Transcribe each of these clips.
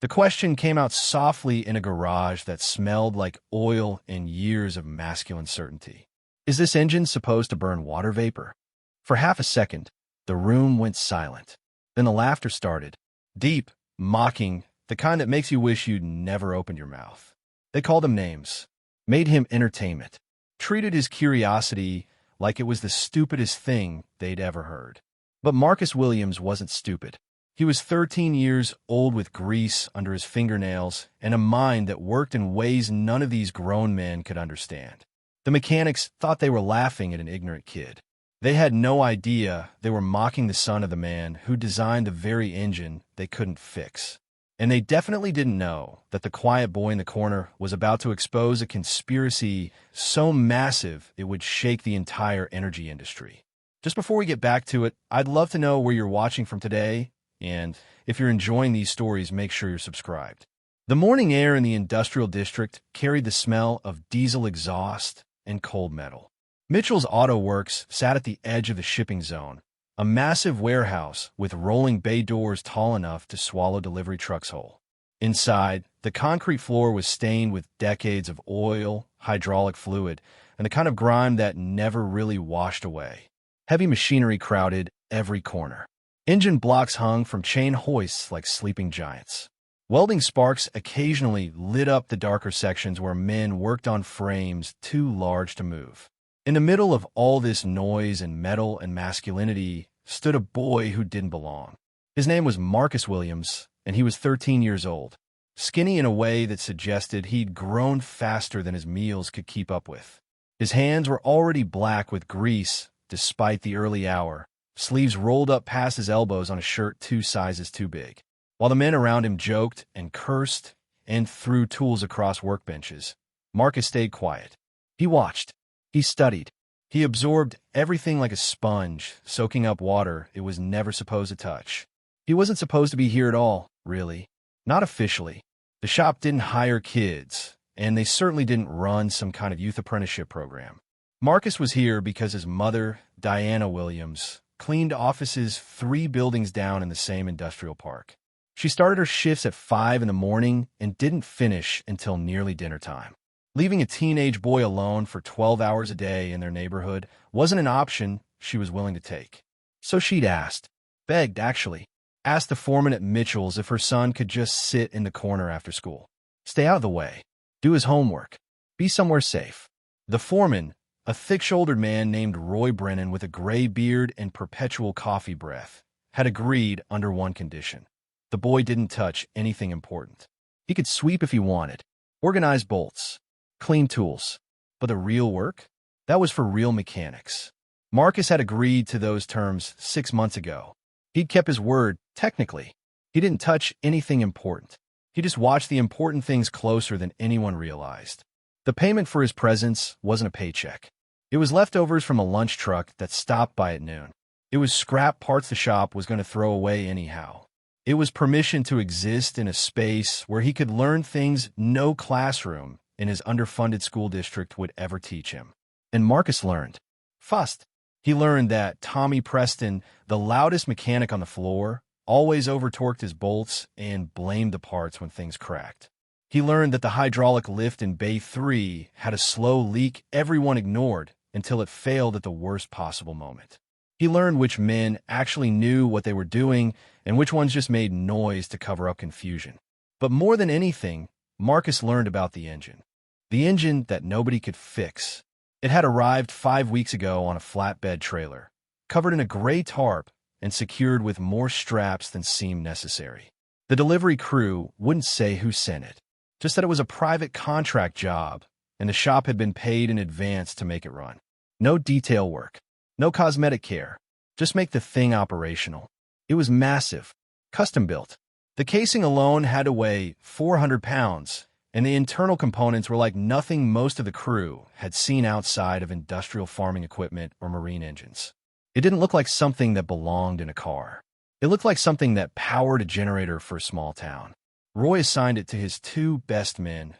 The question came out softly in a garage that smelled like oil and years of masculine certainty. Is this engine supposed to burn water vapor? For half a second, the room went silent. Then the laughter started. Deep, mocking, the kind that makes you wish you'd never opened your mouth. They called him names, made him entertainment, treated his curiosity like it was the stupidest thing they'd ever heard. But Marcus Williams wasn't stupid. He was 13 years old with grease under his fingernails and a mind that worked in ways none of these grown men could understand. The mechanics thought they were laughing at an ignorant kid. They had no idea they were mocking the son of the man who designed the very engine they couldn't fix. And they definitely didn't know that the quiet boy in the corner was about to expose a conspiracy so massive it would shake the entire energy industry. Just before we get back to it, I'd love to know where you're watching from today, and if you're enjoying these stories, make sure you're subscribed. The morning air in the industrial district carried the smell of diesel exhaust and cold metal. Mitchell's Auto Works sat at the edge of the shipping zone, a massive warehouse with rolling bay doors tall enough to swallow delivery trucks whole. Inside, the concrete floor was stained with decades of oil, hydraulic fluid, and the kind of grime that never really washed away. Heavy machinery crowded every corner. Engine blocks hung from chain hoists like sleeping giants. Welding sparks occasionally lit up the darker sections where men worked on frames too large to move. In the middle of all this noise and metal and masculinity stood a boy who didn't belong. His name was Marcus Williams, and he was 13 years old, skinny in a way that suggested he'd grown faster than his meals could keep up with. His hands were already black with grease despite the early hour, sleeves rolled up past his elbows on a shirt 2 sizes too big. While the men around him joked and cursed and threw tools across workbenches, Marcus stayed quiet. He watched. He studied. He absorbed everything like a sponge, soaking up water it was never supposed to touch. He wasn't supposed to be here at all, really. Not officially. The shop didn't hire kids, and they certainly didn't run some kind of youth apprenticeship program. Marcus was here because his mother, Diana Williams, cleaned offices 3 buildings down in the same industrial park. She started her shifts at 5 in the morning and didn't finish until nearly dinner time. Leaving a teenage boy alone for 12 hours a day in their neighborhood wasn't an option she was willing to take. So she'd begged asked the foreman at Mitchell's if her son could just sit in the corner after school. Stay out of the way. Do his homework. Be somewhere safe. The foreman, a thick-shouldered man named Roy Brennan with a gray beard and perpetual coffee breath, had agreed under one condition. The boy didn't touch anything important. He could sweep if he wanted, organize bolts, clean tools. But the real work? That was for real mechanics. Marcus had agreed to those terms 6 months ago. He'd kept his word, technically. He didn't touch anything important. He just watched the important things closer than anyone realized. The payment for his presence wasn't a paycheck. It was leftovers from a lunch truck that stopped by at noon. It was scrap parts the shop was going to throw away anyhow. It was permission to exist in a space where he could learn things no classroom in his underfunded school district would ever teach him. And Marcus learned. First, he learned that Tommy Preston, the loudest mechanic on the floor, always over-torqued his bolts and blamed the parts when things cracked. He learned that the hydraulic lift in Bay 3 had a slow leak everyone ignored until it failed at the worst possible moment. He learned which men actually knew what they were doing and which ones just made noise to cover up confusion. But more than anything, Marcus learned about the engine. The engine that nobody could fix. It had arrived 5 weeks ago on a flatbed trailer, covered in a gray tarp and secured with more straps than seemed necessary. The delivery crew wouldn't say who sent it, just that it was a private contract job, and the shop had been paid in advance to make it run. No detail work, no cosmetic care, just make the thing operational. It was massive, custom-built. The casing alone had to weigh 400 pounds, and the internal components were like nothing most of the crew had seen outside of industrial farming equipment or marine engines. It didn't look like something that belonged in a car. It looked like something that powered a generator for a small town. Roy assigned it to his 2 best men,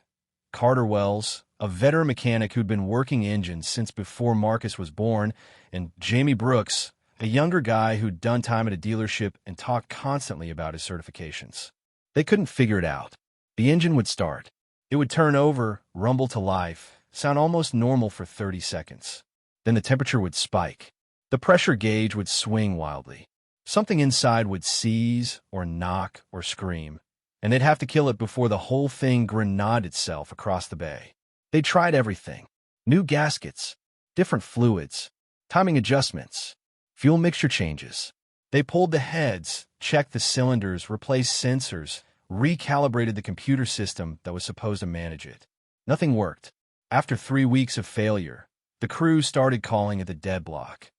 Carter Wells, a veteran mechanic who'd been working engines since before Marcus was born, and Jamie Brooks, a younger guy who'd done time at a dealership and talked constantly about his certifications. They couldn't figure it out. The engine would start. It would turn over, rumble to life, sound almost normal for 30 seconds. Then the temperature would spike. The pressure gauge would swing wildly. Something inside would seize or knock or scream, and they'd have to kill it before the whole thing grenaded itself across the bay. They tried everything. New gaskets, different fluids, timing adjustments, fuel mixture changes. They pulled the heads, checked the cylinders, replaced sensors, recalibrated the computer system that was supposed to manage it. Nothing worked. After 3 weeks of failure, the crew started calling it the dead block.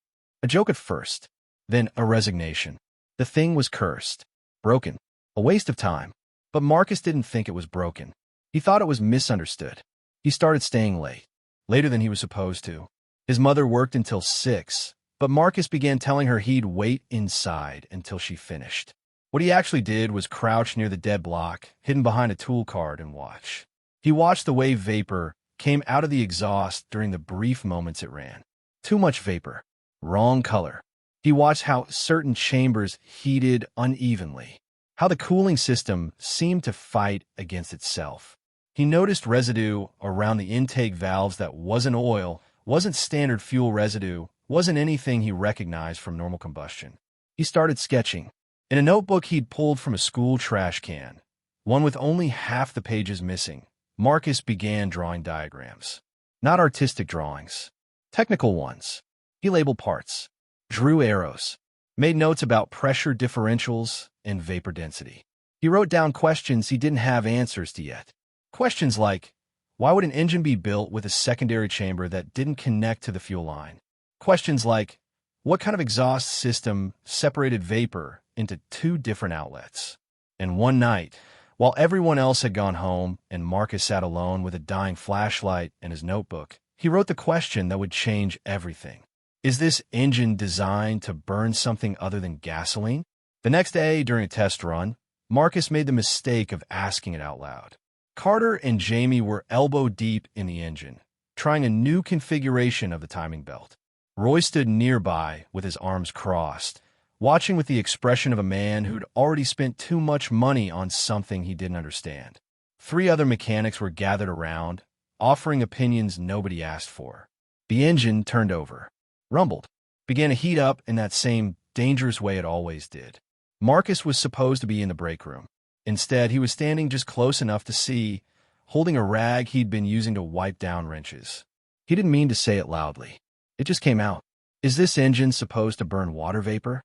A joke at first, then a resignation. The thing was cursed, broken, a waste of time. But Marcus didn't think it was broken. He thought it was misunderstood. He started staying late, later than he was supposed to. His mother worked until 6, but Marcus began telling her he'd wait inside until she finished. What he actually did was crouch near the dead block, hidden behind a tool cart, and watch. He watched the way vapor came out of the exhaust during the brief moments it ran. Too much vapor. Wrong color. He watched how certain chambers heated unevenly, how the cooling system seemed to fight against itself. He noticed residue around the intake valves that wasn't oil, wasn't standard fuel residue, wasn't anything he recognized from normal combustion. He started sketching. In a notebook he'd pulled from a school trash can, one with only half the pages missing, Marcus began drawing diagrams. Not artistic drawings, technical ones. He labeled parts, drew arrows, made notes about pressure differentials and vapor density. He wrote down questions he didn't have answers to yet. Questions like, why would an engine be built with a secondary chamber that didn't connect to the fuel line? Questions like, what kind of exhaust system separated vapor into 2 different outlets? And one night, while everyone else had gone home and Marcus sat alone with a dying flashlight and his notebook, he wrote the question that would change everything. Is this engine designed to burn something other than gasoline? The next day, during a test run, Marcus made the mistake of asking it out loud. Carter and Jamie were elbow deep in the engine, trying a new configuration of the timing belt. Roy stood nearby with his arms crossed, watching with the expression of a man who'd already spent too much money on something he didn't understand. 3 other mechanics were gathered around, offering opinions nobody asked for. The engine turned over, rumbled, began to heat up in that same dangerous way it always did. Marcus was supposed to be in the break room. Instead, he was standing just close enough to see, holding a rag he'd been using to wipe down wrenches. He didn't mean to say it loudly. It just came out. Is this engine supposed to burn water vapor?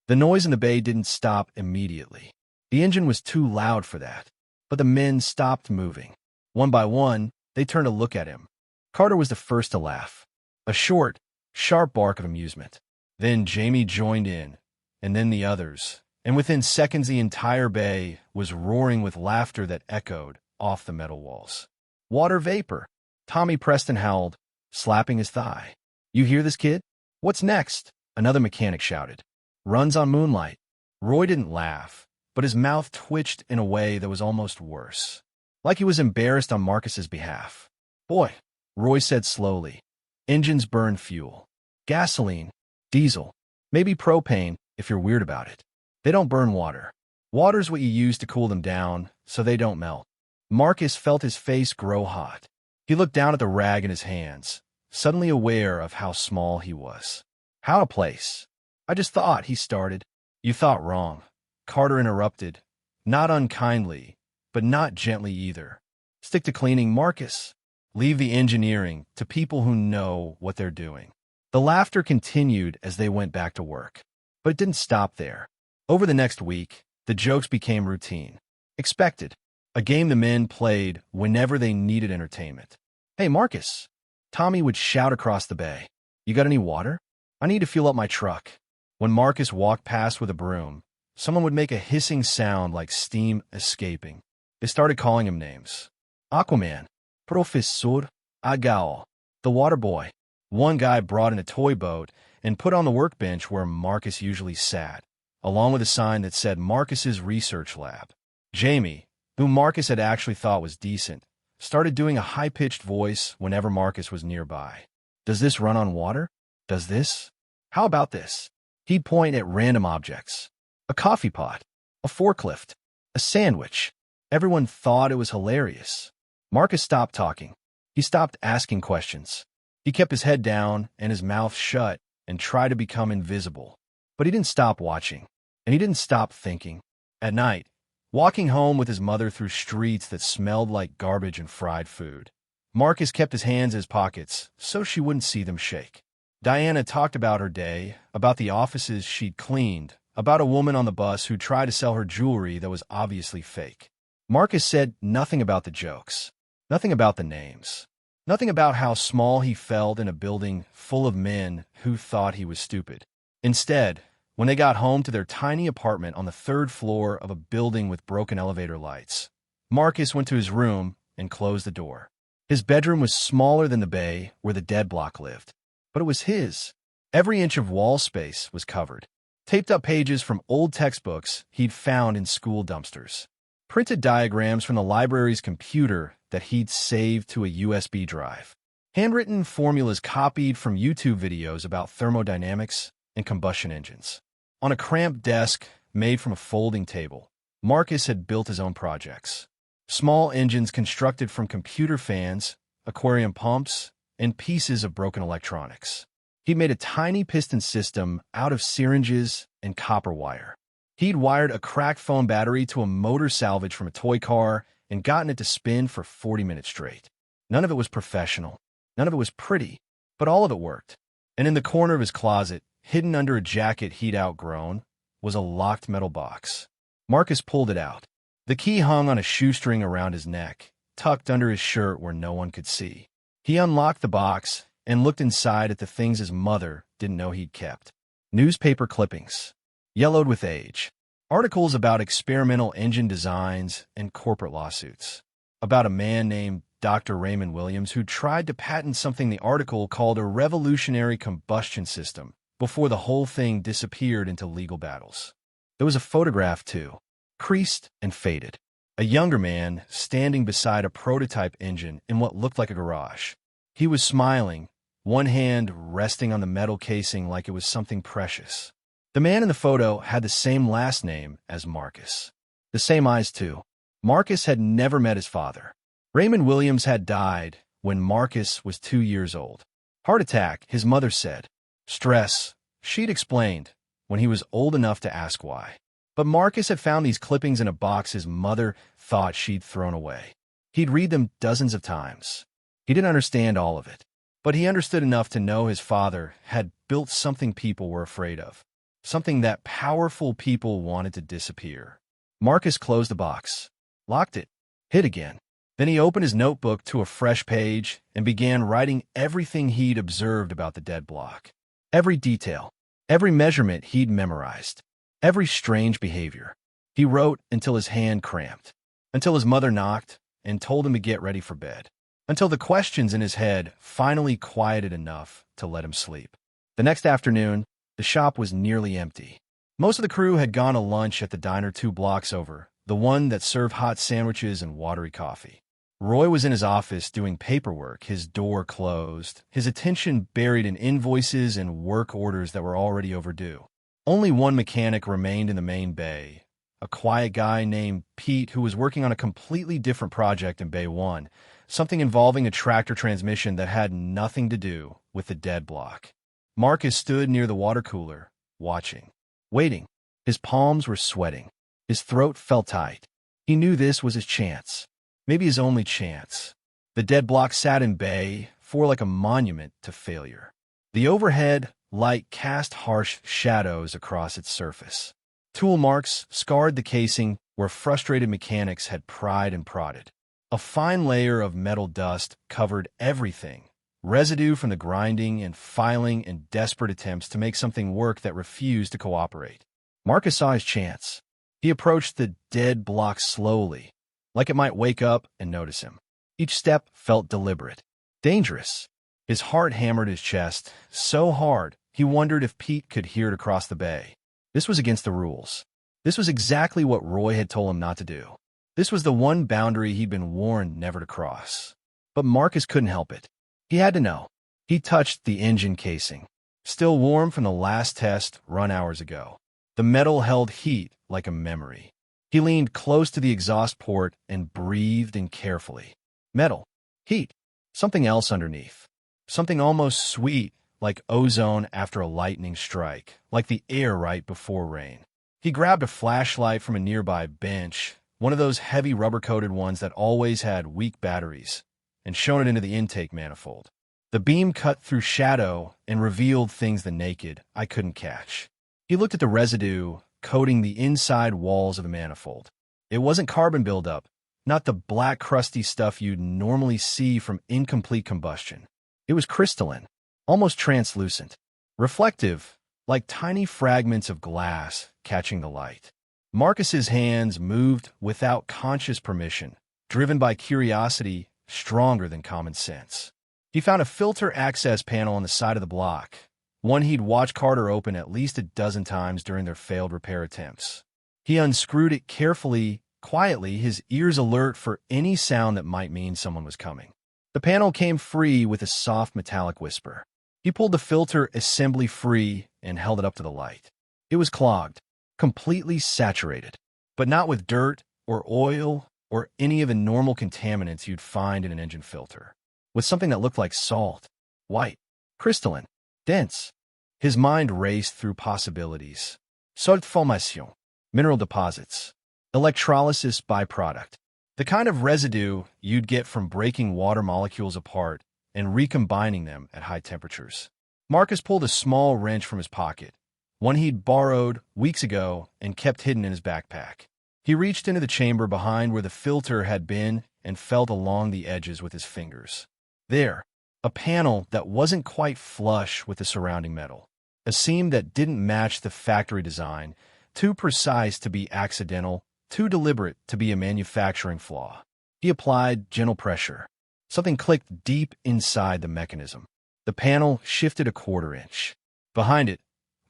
The noise in the bay didn't stop immediately. The engine was too loud for that. But the men stopped moving. One by one, they turned to look at him. Carter was the first to laugh. A short, sharp bark of amusement. Then Jamie joined in, and then the others. And within seconds the entire bay was roaring with laughter that echoed off the metal walls. Water vapor, Tommy Preston howled, slapping his thigh. You hear this, kid? What's next? Another mechanic shouted. Runs on moonlight. Roy didn't laugh, but his mouth twitched in a way that was almost worse, like he was embarrassed on Marcus's behalf. Boy, Roy said slowly. Engines burn fuel. Gasoline, diesel, maybe propane if you're weird about it. They don't burn water. Water's what you use to cool them down so they don't melt. Marcus felt his face grow hot. He looked down at the rag in his hands, suddenly aware of how small he was. How out of place. I just thought, he started. You thought wrong. Carter interrupted, not unkindly, but not gently either. Stick to cleaning, Marcus. Leave the engineering to people who know what they're doing. The laughter continued as they went back to work. But it didn't stop there. Over the next week, the jokes became routine. Expected. A game the men played whenever they needed entertainment. Hey, Marcus. Tommy would shout across the bay. You got any water? I need to fuel up my truck. When Marcus walked past with a broom, someone would make a hissing sound like steam escaping. They started calling him names. Aquaman. Professor Agao. The water boy. One guy brought in a toy boat and put on the workbench where Marcus usually sat, along with a sign that said Marcus's Research Lab. Jamie, who Marcus had actually thought was decent, started doing a high-pitched voice whenever Marcus was nearby. Does this run on water? Does this? How about this? He'd point at random objects. A coffee pot. A forklift. A sandwich. Everyone thought it was hilarious. Marcus stopped talking. He stopped asking questions. He kept his head down and his mouth shut and tried to become invisible. But he didn't stop watching, and he didn't stop thinking. At night, walking home with his mother through streets that smelled like garbage and fried food, Marcus kept his hands in his pockets so she wouldn't see them shake. Diana talked about her day, about the offices she'd cleaned, about a woman on the bus who tried to sell her jewelry that was obviously fake. Marcus said nothing about the jokes, nothing about the names, nothing about how small he felt in a building full of men who thought he was stupid. Instead, when they got home to their tiny apartment on the third floor of a building with broken elevator lights, Marcus went to his room and closed the door. His bedroom was smaller than the bay where the dead block lived, but it was his. Every inch of wall space was covered. Taped up pages from old textbooks he'd found in school dumpsters. Printed diagrams from the library's computer that he'd saved to a USB drive. Handwritten formulas copied from YouTube videos about thermodynamics and combustion engines. On a cramped desk made from a folding table, Marcus had built his own projects. Small engines constructed from computer fans, aquarium pumps, and pieces of broken electronics. He made a tiny piston system out of syringes and copper wire. He'd wired a cracked phone battery to a motor salvage from a toy car and gotten it to spin for 40 minutes straight. None of it was professional. None of it was pretty, but all of it worked. And in the corner of his closet, hidden under a jacket he'd outgrown, was a locked metal box. Marcus pulled it out. The key hung on a shoestring around his neck, tucked under his shirt where no one could see. He unlocked the box and looked inside at the things his mother didn't know he'd kept. Newspaper clippings, yellowed with age. Articles about experimental engine designs and corporate lawsuits. About a man named Dr. Raymond Williams who tried to patent something the article called a revolutionary combustion system before the whole thing disappeared into legal battles. There was a photograph, too, creased and faded. A younger man standing beside a prototype engine in what looked like a garage. He was smiling, one hand resting on the metal casing like it was something precious. The man in the photo had the same last name as Marcus. The same eyes, too. Marcus had never met his father. Raymond Williams had died when Marcus was 2 years old. Heart attack, his mother said. Stress, she'd explained, when he was old enough to ask why. But Marcus had found these clippings in a box his mother thought she'd thrown away. He'd read them dozens of times. He didn't understand all of it, but he understood enough to know his father had built something people were afraid of, something that powerful people wanted to disappear. Marcus closed the box, locked it, hid again. Then he opened his notebook to a fresh page and began writing everything he'd observed about the dead block. Every detail, every measurement he'd memorized, every strange behavior. He wrote until his hand cramped, until his mother knocked and told him to get ready for bed, until the questions in his head finally quieted enough to let him sleep. The next afternoon, the shop was nearly empty. Most of the crew had gone to lunch at the diner 2 blocks over, the one that served hot sandwiches and watery coffee. Roy was in his office doing paperwork, his door closed, his attention buried in invoices and work orders that were already overdue. Only one mechanic remained in the main bay, a quiet guy named Pete who was working on a completely different project in Bay 1, something involving a tractor transmission that had nothing to do with the dead block. Marcus stood near the water cooler, watching, waiting. His palms were sweating. His throat felt tight. He knew this was his chance. Maybe his only chance. The dead block sat in bay, for like a monument to failure. The overhead light cast harsh shadows across its surface. Tool marks scarred the casing where frustrated mechanics had pried and prodded. A fine layer of metal dust covered everything, residue from the grinding and filing and desperate attempts to make something work that refused to cooperate. Marcus saw his chance. He approached the dead block slowly, like it might wake up and notice him. Each step felt deliberate, dangerous. His heart hammered his chest, so hard he wondered if Pete could hear it across the bay. This was against the rules. This was exactly what Roy had told him not to do. This was the one boundary he'd been warned never to cross. But Marcus couldn't help it. He had to know. He touched the engine casing, still warm from the last test run hours ago. The metal held heat like a memory. He leaned close to the exhaust port and breathed in carefully. Metal. Heat. Something else underneath. Something almost sweet, like ozone after a lightning strike, like the air right before rain. He grabbed a flashlight from a nearby bench, one of those heavy rubber-coated ones that always had weak batteries, and shone it into the intake manifold. The beam cut through shadow and revealed things the naked eye couldn't catch. He looked at the residue coating the inside walls of the manifold. It wasn't carbon buildup, not the black crusty stuff you'd normally see from incomplete combustion. It was crystalline, almost translucent, reflective, like tiny fragments of glass catching the light. Marcus's hands moved without conscious permission, driven by curiosity stronger than common sense. He found a filter access panel on the side of the block, one he'd watched Carter open at least a dozen times during their failed repair attempts. He unscrewed it carefully, quietly, his ears alert for any sound that might mean someone was coming. The panel came free with a soft metallic whisper. He pulled the filter assembly free and held it up to the light. It was clogged, completely saturated, but not with dirt or oil or any of the normal contaminants you'd find in an engine filter. With something that looked like salt, white, crystalline, dense. His mind raced through possibilities. Salt formation, mineral deposits, electrolysis byproduct, the kind of residue you'd get from breaking water molecules apart and recombining them at high temperatures. Marcus pulled a small wrench from his pocket, one he'd borrowed weeks ago and kept hidden in his backpack. He reached into the chamber behind where the filter had been and felt along the edges with his fingers. There, a panel that wasn't quite flush with the surrounding metal. A seam that didn't match the factory design, too precise to be accidental, too deliberate to be a manufacturing flaw. He applied gentle pressure. Something clicked deep inside the mechanism. The panel shifted a quarter inch. Behind it,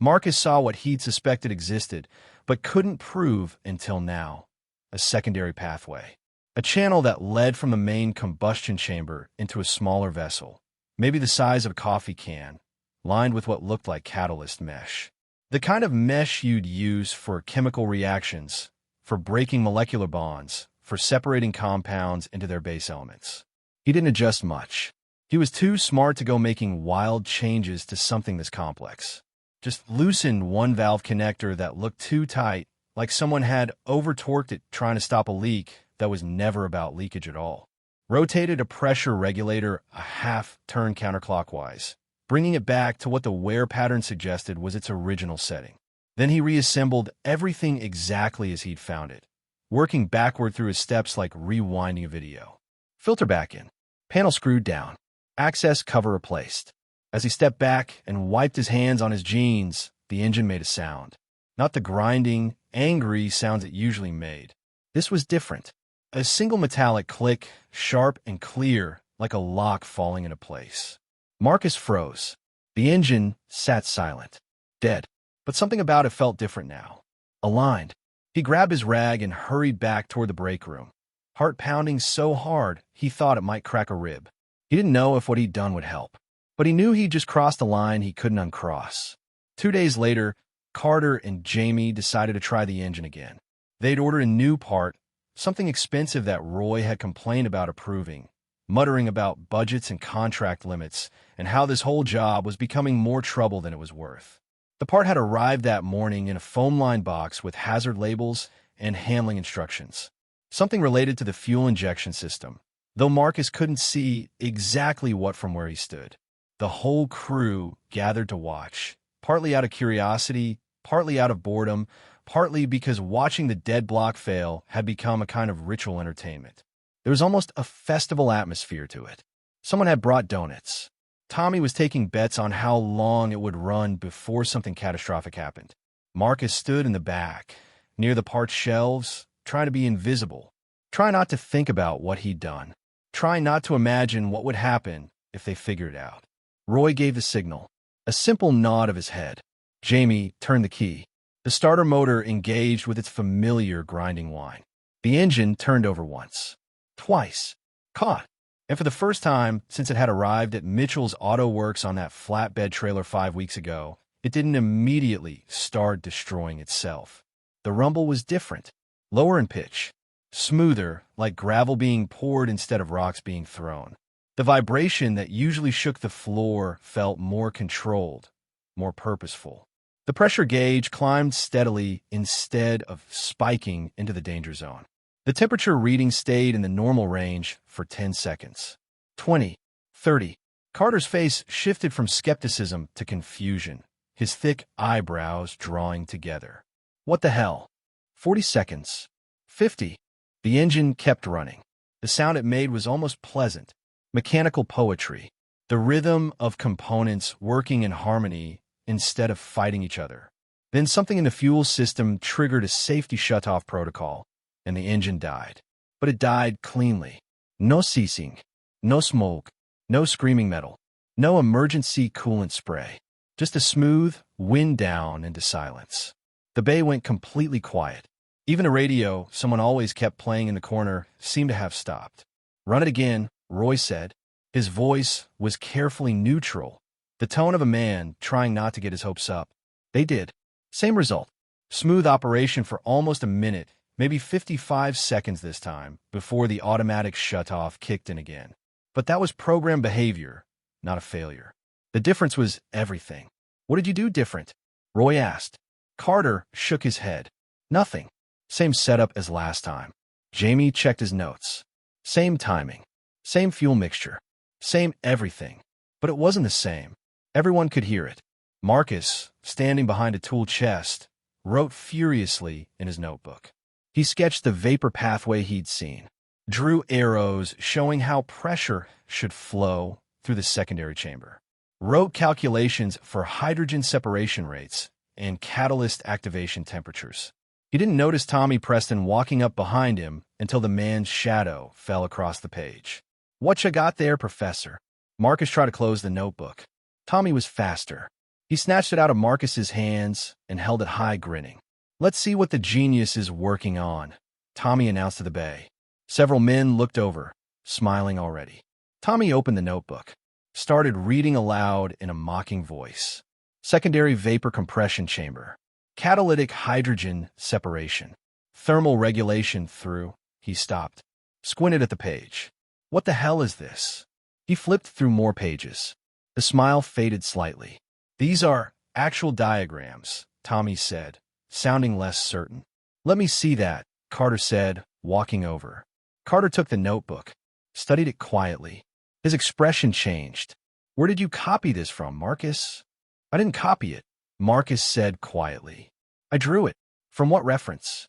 Marcus saw what he'd suspected existed, but couldn't prove until now. A secondary pathway. A channel that led from the main combustion chamber into a smaller vessel, maybe the size of a coffee can, lined with what looked like catalyst mesh. The kind of mesh you'd use for chemical reactions, for breaking molecular bonds, for separating compounds into their base elements. He didn't adjust much. He was too smart to go making wild changes to something this complex. Just loosened one valve connector that looked too tight, like someone had over-torqued it trying to stop a leak that was never about leakage at all. Rotated a pressure regulator a half turn counterclockwise, bringing it back to what the wear pattern suggested was its original setting. Then he reassembled everything exactly as he'd found it, working backward through his steps like rewinding a video. Filter back in, panel screwed down, access cover replaced. As he stepped back and wiped his hands on his jeans, the engine made a sound. Not the grinding, angry sounds it usually made. This was different. A single metallic click, sharp and clear, like a lock falling into place. Marcus froze. The engine sat silent, dead. But something about it felt different now. Aligned. He grabbed his rag and hurried back toward the break room, heart pounding so hard he thought it might crack a rib. He didn't know if what he'd done would help, but he knew he'd just crossed a line he couldn't uncross. 2 days later, Carter and Jamie decided to try the engine again. They'd ordered a new part, something expensive that Roy had complained about approving, muttering about budgets and contract limits and how this whole job was becoming more trouble than it was worth. The part had arrived that morning in a foam-lined box with hazard labels and handling instructions, something related to the fuel injection system, though Marcus couldn't see exactly what from where he stood. The whole crew gathered to watch, partly out of curiosity, partly out of boredom, partly because watching the dead block fail had become a kind of ritual entertainment. There was almost a festival atmosphere to it. Someone had brought donuts. Tommy was taking bets on how long it would run before something catastrophic happened. Marcus stood in the back, near the parts shelves, trying to be invisible, trying not to think about what he'd done, trying not to imagine what would happen if they figured it out. Roy gave the signal, a simple nod of his head. Jamie turned the key. The starter motor engaged with its familiar grinding whine. The engine turned over once, twice, caught, and for the first time since it had arrived at Mitchell's Auto Works on that flatbed trailer 5 weeks ago, it didn't immediately start destroying itself. The rumble was different, lower in pitch, smoother, like gravel being poured instead of rocks being thrown. The vibration that usually shook the floor felt more controlled, more purposeful. The pressure gauge climbed steadily instead of spiking into the danger zone. The temperature reading stayed in the normal range for 10 seconds. 20, 30. Carter's face shifted from skepticism to confusion, his thick eyebrows drawing together. What the hell? 40 seconds. 50. The engine kept running. The sound it made was almost pleasant. Mechanical poetry. The rhythm of components working in harmony instead of fighting each other. Then something in the fuel system triggered a safety shutoff protocol, and the engine died. But it died cleanly. No ceasing. No smoke. No screaming metal. No emergency coolant spray. Just a smooth wind down into silence. The bay went completely quiet. Even the radio, someone always kept playing in the corner, seemed to have stopped. "Run it again," Roy said. His voice was carefully neutral, the tone of a man trying not to get his hopes up. They did. Same result. Smooth operation for almost a minute, maybe 55 seconds this time, before the automatic shutoff kicked in again. But that was program behavior, not a failure. The difference was everything. "What did you do different?" Roy asked. Carter shook his head. "Nothing. Same setup as last time." Jamie checked his notes. Same timing. Same fuel mixture. Same everything. But it wasn't the same. Everyone could hear it. Marcus, standing behind a tool chest, wrote furiously in his notebook. He sketched the vapor pathway he'd seen, drew arrows showing how pressure should flow through the secondary chamber, wrote calculations for hydrogen separation rates and catalyst activation temperatures. He didn't notice Tommy Preston walking up behind him until the man's shadow fell across the page. "What you got there, Professor?" Marcus tried to close the notebook. Tommy was faster. He snatched it out of Marcus's hands and held it high, grinning. "Let's see what the genius is working on," Tommy announced to the bay. Several men looked over, smiling already. Tommy opened the notebook, started reading aloud in a mocking voice. "Secondary vapor compression chamber. Catalytic hydrogen separation. Thermal regulation through..." He stopped, squinted at the page. "What the hell is this?" He flipped through more pages. The smile faded slightly. "These are actual diagrams," Tommy said, sounding less certain. "Let me see that," Carter said, walking over. Carter took the notebook, studied it quietly. His expression changed. "Where did you copy this from, Marcus?" "I didn't copy it," Marcus said quietly. "I drew it." "From what reference?"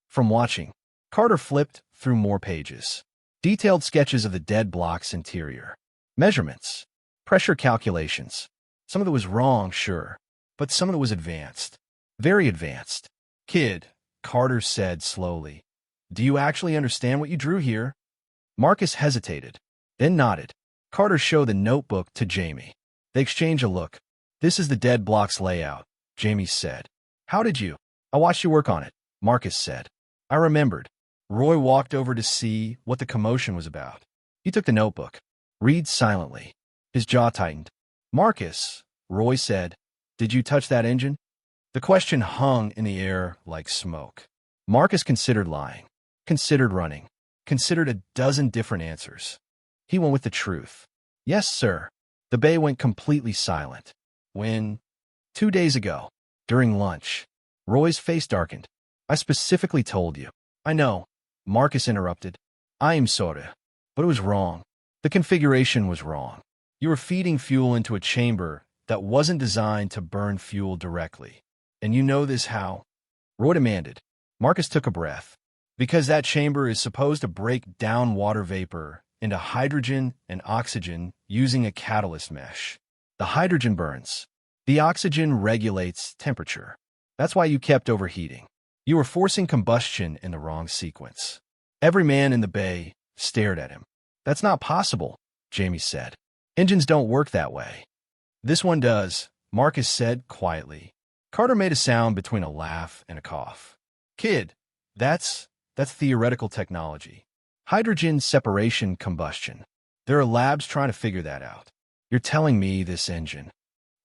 "From watching." Carter flipped through more pages. Detailed sketches of the dead block's interior. Measurements. Pressure calculations. Some of it was wrong, sure, but some of it was advanced. Very advanced. "Kid," Carter said slowly, "do you actually understand what you drew here?" Marcus hesitated, then nodded. Carter showed the notebook to Jamie. They exchanged a look. "This is the dead block's layout," Jamie said. "How did you?" "I watched you work on it," Marcus said. "I remembered." Roy walked over to see what the commotion was about. He took the notebook. Read silently. His jaw tightened. "Marcus," Roy said, "did you touch that engine?" The question hung in the air like smoke. Marcus considered lying, considered running, considered a dozen different answers. He went with the truth. "Yes, sir." The bay went completely silent. "When?" 2 days ago, during lunch." Roy's face darkened. "I specifically told you." "I know," Marcus interrupted. "I'm sorry, but it was wrong. The configuration was wrong. You were feeding fuel into a chamber that wasn't designed to burn fuel directly. And you know this how?" Roy demanded. Marcus took a breath. "Because that chamber is supposed to break down water vapor into hydrogen and oxygen using a catalyst mesh. The hydrogen burns. The oxygen regulates temperature. That's why you kept overheating. You were forcing combustion in the wrong sequence." Every man in the bay stared at him. "That's not possible," Jamie said. "Engines don't work that way." "This one does," Marcus said quietly. Carter made a sound between a laugh and a cough. "Kid, that's theoretical technology. Hydrogen separation combustion. There are labs trying to figure that out. You're telling me this engine."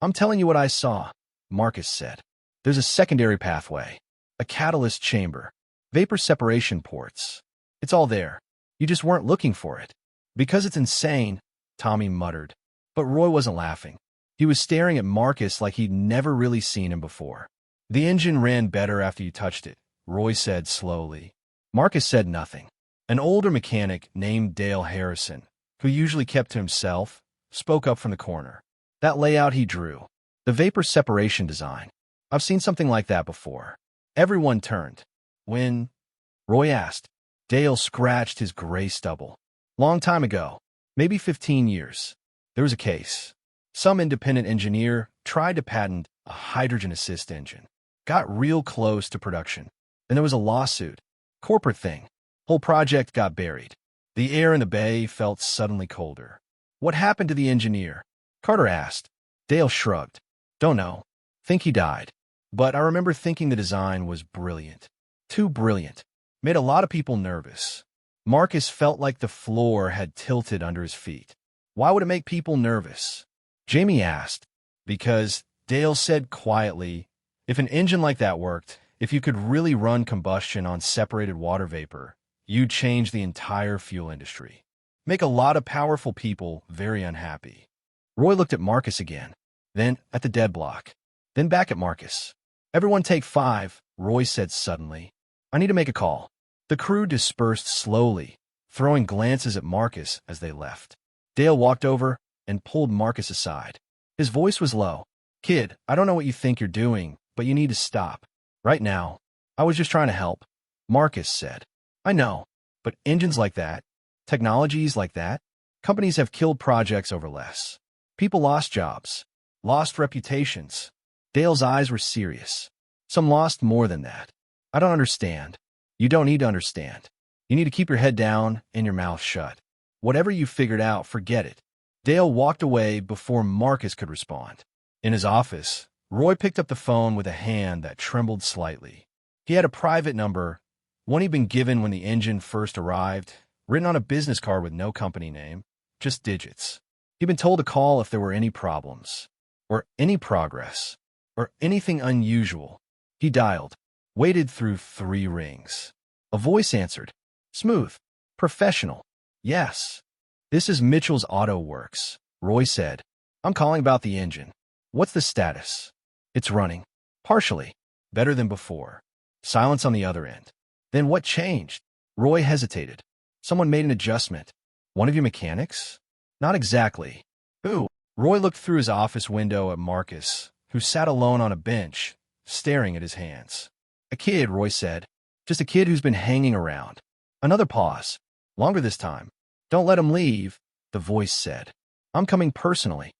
"I'm telling you what I saw," Marcus said. "There's a secondary pathway, a catalyst chamber. Vapor separation ports. It's all there. You just weren't looking for it. Because it's insane, Tommy muttered. But Roy wasn't laughing. He was staring at Marcus like he'd never really seen him before. The engine ran better after you touched it, Roy said slowly. Marcus said nothing. An older mechanic named Dale Harrison, who usually kept to himself, spoke up from the corner. That layout he drew. The vapor separation design. I've seen something like that before. Everyone turned. When? Roy asked. Dale scratched his gray stubble. Long time ago. Maybe 15 years. There was a case. Some independent engineer tried to patent a hydrogen assist engine. Got real close to production. Then there was a lawsuit. Corporate thing. Whole project got buried. The air in the bay felt suddenly colder. What happened to the engineer? Carter asked. Dale shrugged. Don't know. Think he died. But I remember thinking the design was brilliant. Too brilliant. Made a lot of people nervous. Marcus felt like the floor had tilted under his feet. Why would it make people nervous? Jamie asked. Because, Dale said quietly, if an engine like that worked, if you could really run combustion on separated water vapor, you'd change the entire fuel industry. Make a lot of powerful people very unhappy. Roy looked at Marcus again, then at the dead block, then back at Marcus. Everyone take 5, Roy said suddenly. I need to make a call. The crew dispersed slowly, throwing glances at Marcus as they left. Dale walked over and pulled Marcus aside. His voice was low. Kid, I don't know what you think you're doing, but you need to stop. Right now. I was just trying to help. Marcus said. I know, but engines like that, technologies like that, companies have killed projects over less. People lost jobs, lost reputations. Dale's eyes were serious. Some lost more than that. I don't understand. You don't need to understand. You need to keep your head down and your mouth shut. Whatever you figured out, forget it. Dale walked away before Marcus could respond. In his office, Roy picked up the phone with a hand that trembled slightly. He had a private number, one he'd been given when the engine first arrived, written on a business card with no company name, just digits. He'd been told to call if there were any problems, or any progress, or anything unusual. He dialed, waited through 3 rings. A voice answered. Smooth. Professional. Yes. This is Mitchell's Auto Works, Roy said. I'm calling about the engine. What's the status? It's running. Partially. Better than before. Silence on the other end. Then what changed? Roy hesitated. Someone made an adjustment. One of your mechanics? Not exactly. Who? Roy looked through his office window at Marcus, who sat alone on a bench, staring at his hands. A kid, Roy said. Just a kid who's been hanging around. Another pause. Longer this time. Don't let him leave, the voice said. I'm coming personally.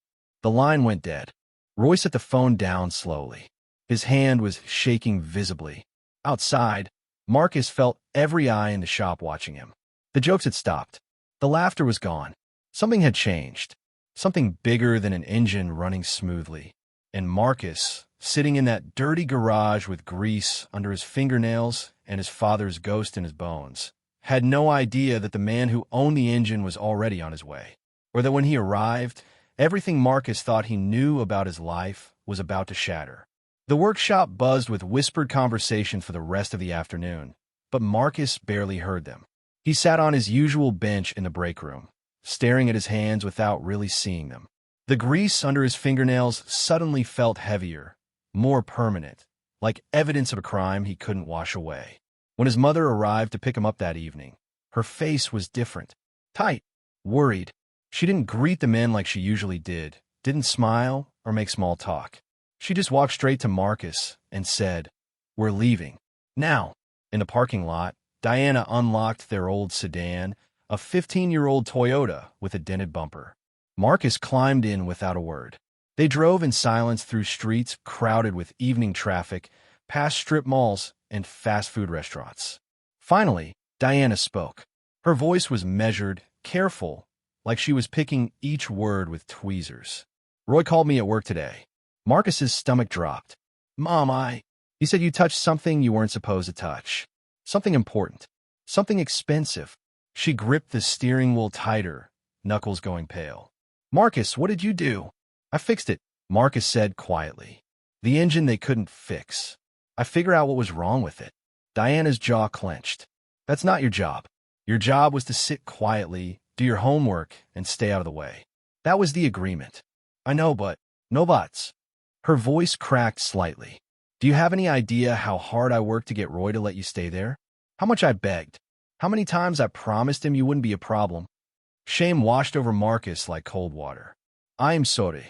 The line went dead. Roy set the phone down slowly. His hand was shaking visibly. Outside, Marcus felt every eye in the shop watching him. The jokes had stopped. The laughter was gone. Something had changed. Something bigger than an engine running smoothly. And Marcus, sitting in that dirty garage with grease under his fingernails and his father's ghost in his bones, had no idea that the man who owned the engine was already on his way, or that when he arrived, everything Marcus thought he knew about his life was about to shatter. The workshop buzzed with whispered conversation for the rest of the afternoon, but Marcus barely heard them. He sat on his usual bench in the break room, staring at his hands without really seeing them. The grease under his fingernails suddenly felt heavier, more permanent, like evidence of a crime he couldn't wash away. When his mother arrived to pick him up that evening, her face was different, tight, worried. She didn't greet the men like she usually did, didn't smile or make small talk. She just walked straight to Marcus and said, We're leaving. Now. In the parking lot, Diana unlocked their old sedan, a 15-year-old Toyota with a dented bumper. Marcus climbed in without a word. They drove in silence through streets crowded with evening traffic, past strip malls and fast food restaurants. Finally, Diana spoke. Her voice was measured, careful, like she was picking each word with tweezers. Roy called me at work today. Marcus's stomach dropped. Mom, He said you touched something you weren't supposed to touch. Something important. Something expensive. She gripped the steering wheel tighter, knuckles going pale. Marcus, what did you do? I fixed it, Marcus said quietly. The engine they couldn't fix. I figured out what was wrong with it. Diana's jaw clenched. That's not your job. Your job was to sit quietly, do your homework, and stay out of the way. That was the agreement. I know, but no buts. Her voice cracked slightly. Do you have any idea how hard I worked to get Roy to let you stay there? How much I begged? How many times I promised him you wouldn't be a problem? Shame washed over Marcus like cold water. I am sorry.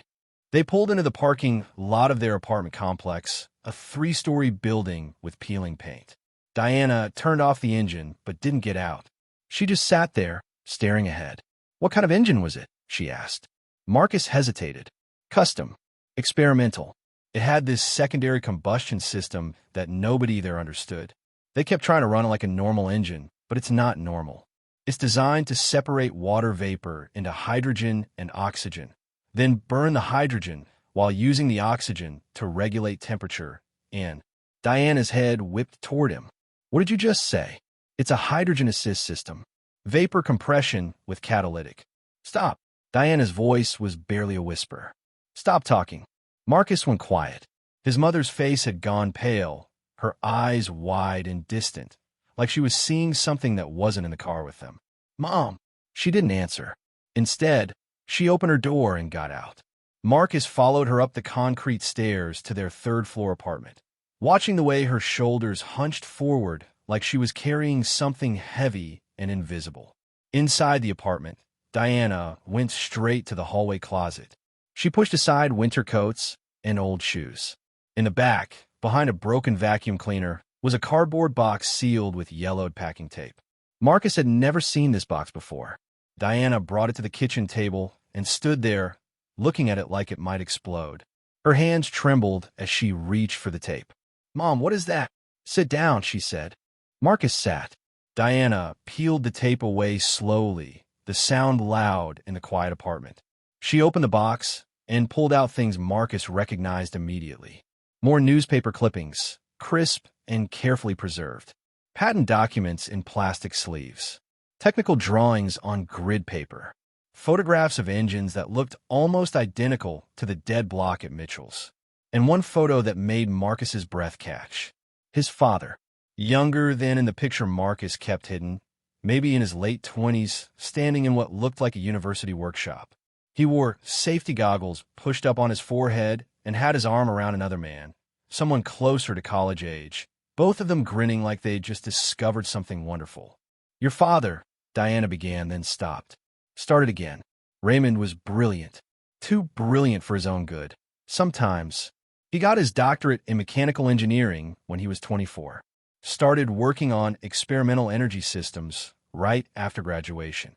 They pulled into the parking lot of their apartment complex, a 3-story building with peeling paint. Diana turned off the engine, but didn't get out. She just sat there, staring ahead. What kind of engine was it? She asked. Marcus hesitated. Custom. Experimental. It had this secondary combustion system that nobody there understood. They kept trying to run it like a normal engine, but it's not normal. It's designed to separate water vapor into hydrogen and oxygen, then burn the hydrogen while using the oxygen to regulate temperature. And Diana's head whipped toward him. What did you just say? It's a hydrogen assist system. Vapor compression with catalytic. Stop. Diana's voice was barely a whisper. Stop talking. Marcus went quiet. His mother's face had gone pale, her eyes wide and distant, like she was seeing something that wasn't in the car with them. Mom! She didn't answer. Instead, she opened her door and got out. Marcus followed her up the concrete stairs to their third-floor apartment, watching the way her shoulders hunched forward like she was carrying something heavy and invisible. Inside the apartment, Diana went straight to the hallway closet. She pushed aside winter coats and old shoes. In the back, behind a broken vacuum cleaner, was a cardboard box sealed with yellowed packing tape. Marcus had never seen this box before. Diana brought it to the kitchen table and stood there, looking at it like it might explode. Her hands trembled as she reached for the tape. Mom, what is that? Sit down, she said. Marcus sat. Diana peeled the tape away slowly, the sound loud in the quiet apartment. She opened the box and pulled out things Marcus recognized immediately. More newspaper clippings, crisp and carefully preserved. Patent documents in plastic sleeves. Technical drawings on grid paper. Photographs of engines that looked almost identical to the dead block at Mitchell's. And one photo that made Marcus's breath catch. His father, younger than in the picture Marcus kept hidden, maybe in his late 20s, standing in what looked like a university workshop. He wore safety goggles pushed up on his forehead and had his arm around another man, someone closer to college age, both of them grinning like they'd just discovered something wonderful. Your father, Diana began, then stopped. Started again. Raymond was brilliant. Too brilliant for his own good. Sometimes. He got his doctorate in mechanical engineering when he was 24. Started working on experimental energy systems right after graduation.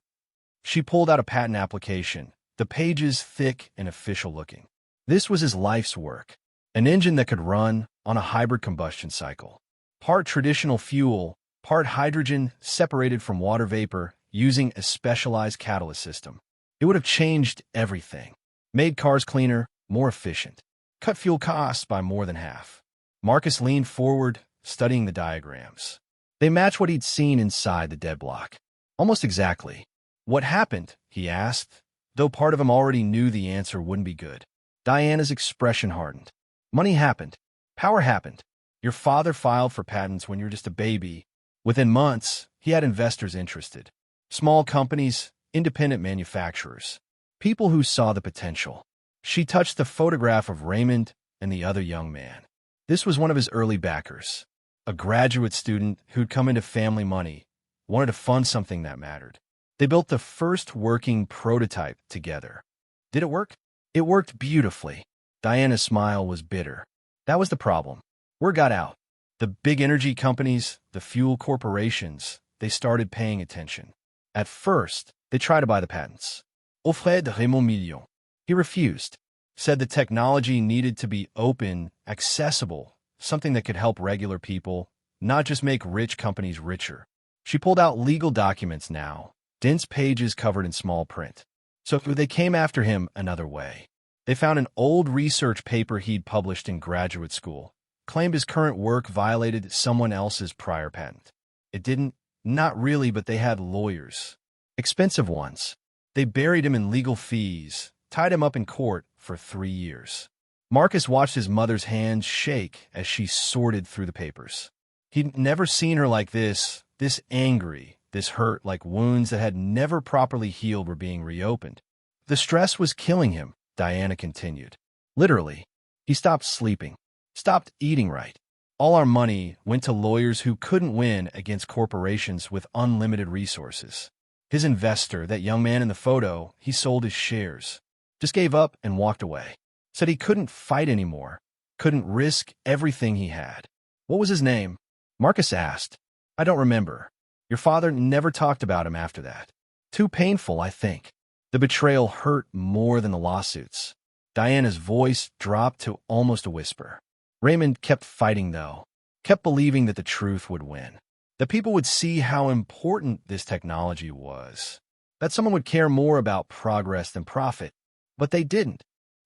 She pulled out a patent application, the pages thick and official-looking. This was his life's work. An engine that could run on a hybrid combustion cycle. Part traditional fuel, part hydrogen separated from water vapor using a specialized catalyst system. It would have changed everything. Made cars cleaner, more efficient. Cut fuel costs by more than half. Marcus leaned forward, studying the diagrams. They matched what he'd seen inside the dead block. Almost exactly. What happened? He asked, though part of him already knew the answer wouldn't be good. Diana's expression hardened. Money happened. Power happened. Your father filed for patents when you were just a baby. Within months, he had investors interested. Small companies, independent manufacturers. People who saw the potential. She touched the photograph of Raymond and the other young man. This was one of his early backers. A graduate student who'd come into family money, wanted to fund something that mattered. They built the first working prototype together. Did it work? It worked beautifully. Diana's smile was bitter. That was the problem. Word got out. The big energy companies, the fuel corporations, they started paying attention. At first, they tried to buy the patents. Offre de Raymond Million. He refused. Said the technology needed to be open, accessible, something that could help regular people, not just make rich companies richer. She pulled out legal documents now, dense pages covered in small print. So they came after him another way. They found an old research paper he'd published in graduate school, claimed his current work violated someone else's prior patent. It didn't, not really, but they had lawyers. Expensive ones. They buried him in legal fees, tied him up in court for 3 years. Marcus watched his mother's hands shake as she sorted through the papers. He'd never seen her like this angry, this hurt, like wounds that had never properly healed were being reopened. The stress was killing him, Diana continued. Literally. He stopped sleeping, stopped eating right. All our money went to lawyers who couldn't win against corporations with unlimited resources. His investor, that young man in the photo, he sold his shares. Just gave up and walked away. Said he couldn't fight anymore, couldn't risk everything he had. What was his name? Marcus asked. I don't remember. Your father never talked about him after that. Too painful, I think. The betrayal hurt more than the lawsuits. Diana's voice dropped to almost a whisper. Raymond kept fighting, though, kept believing that the truth would win, that people would see how important this technology was, that someone would care more about progress than profit. But they didn't.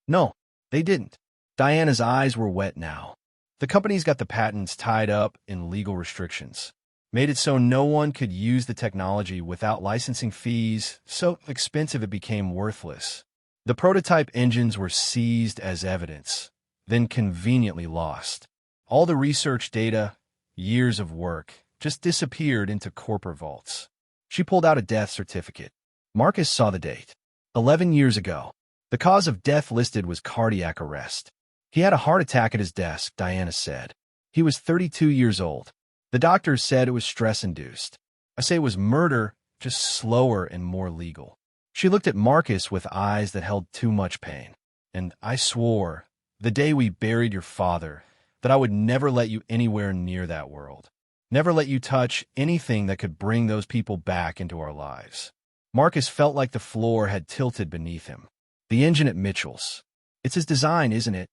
No, they didn't. Diana's eyes were wet now. The company's got the patents tied up in legal restrictions, made it so no one could use the technology without licensing fees, so expensive it became worthless. The prototype engines were seized as evidence, then conveniently lost. All the research data, years of work, just disappeared into corporate vaults. She pulled out a death certificate. Marcus saw the date. 11 years ago. The cause of death listed was cardiac arrest. He had a heart attack at his desk, Diana said. He was 32 years old. The doctors said it was stress-induced. I say it was murder, just slower and more legal. She looked at Marcus with eyes that held too much pain. And I swore, the day we buried your father, that I would never let you anywhere near that world. Never let you touch anything that could bring those people back into our lives. Marcus felt like the floor had tilted beneath him. The engine at Mitchell's. It's his design, isn't it?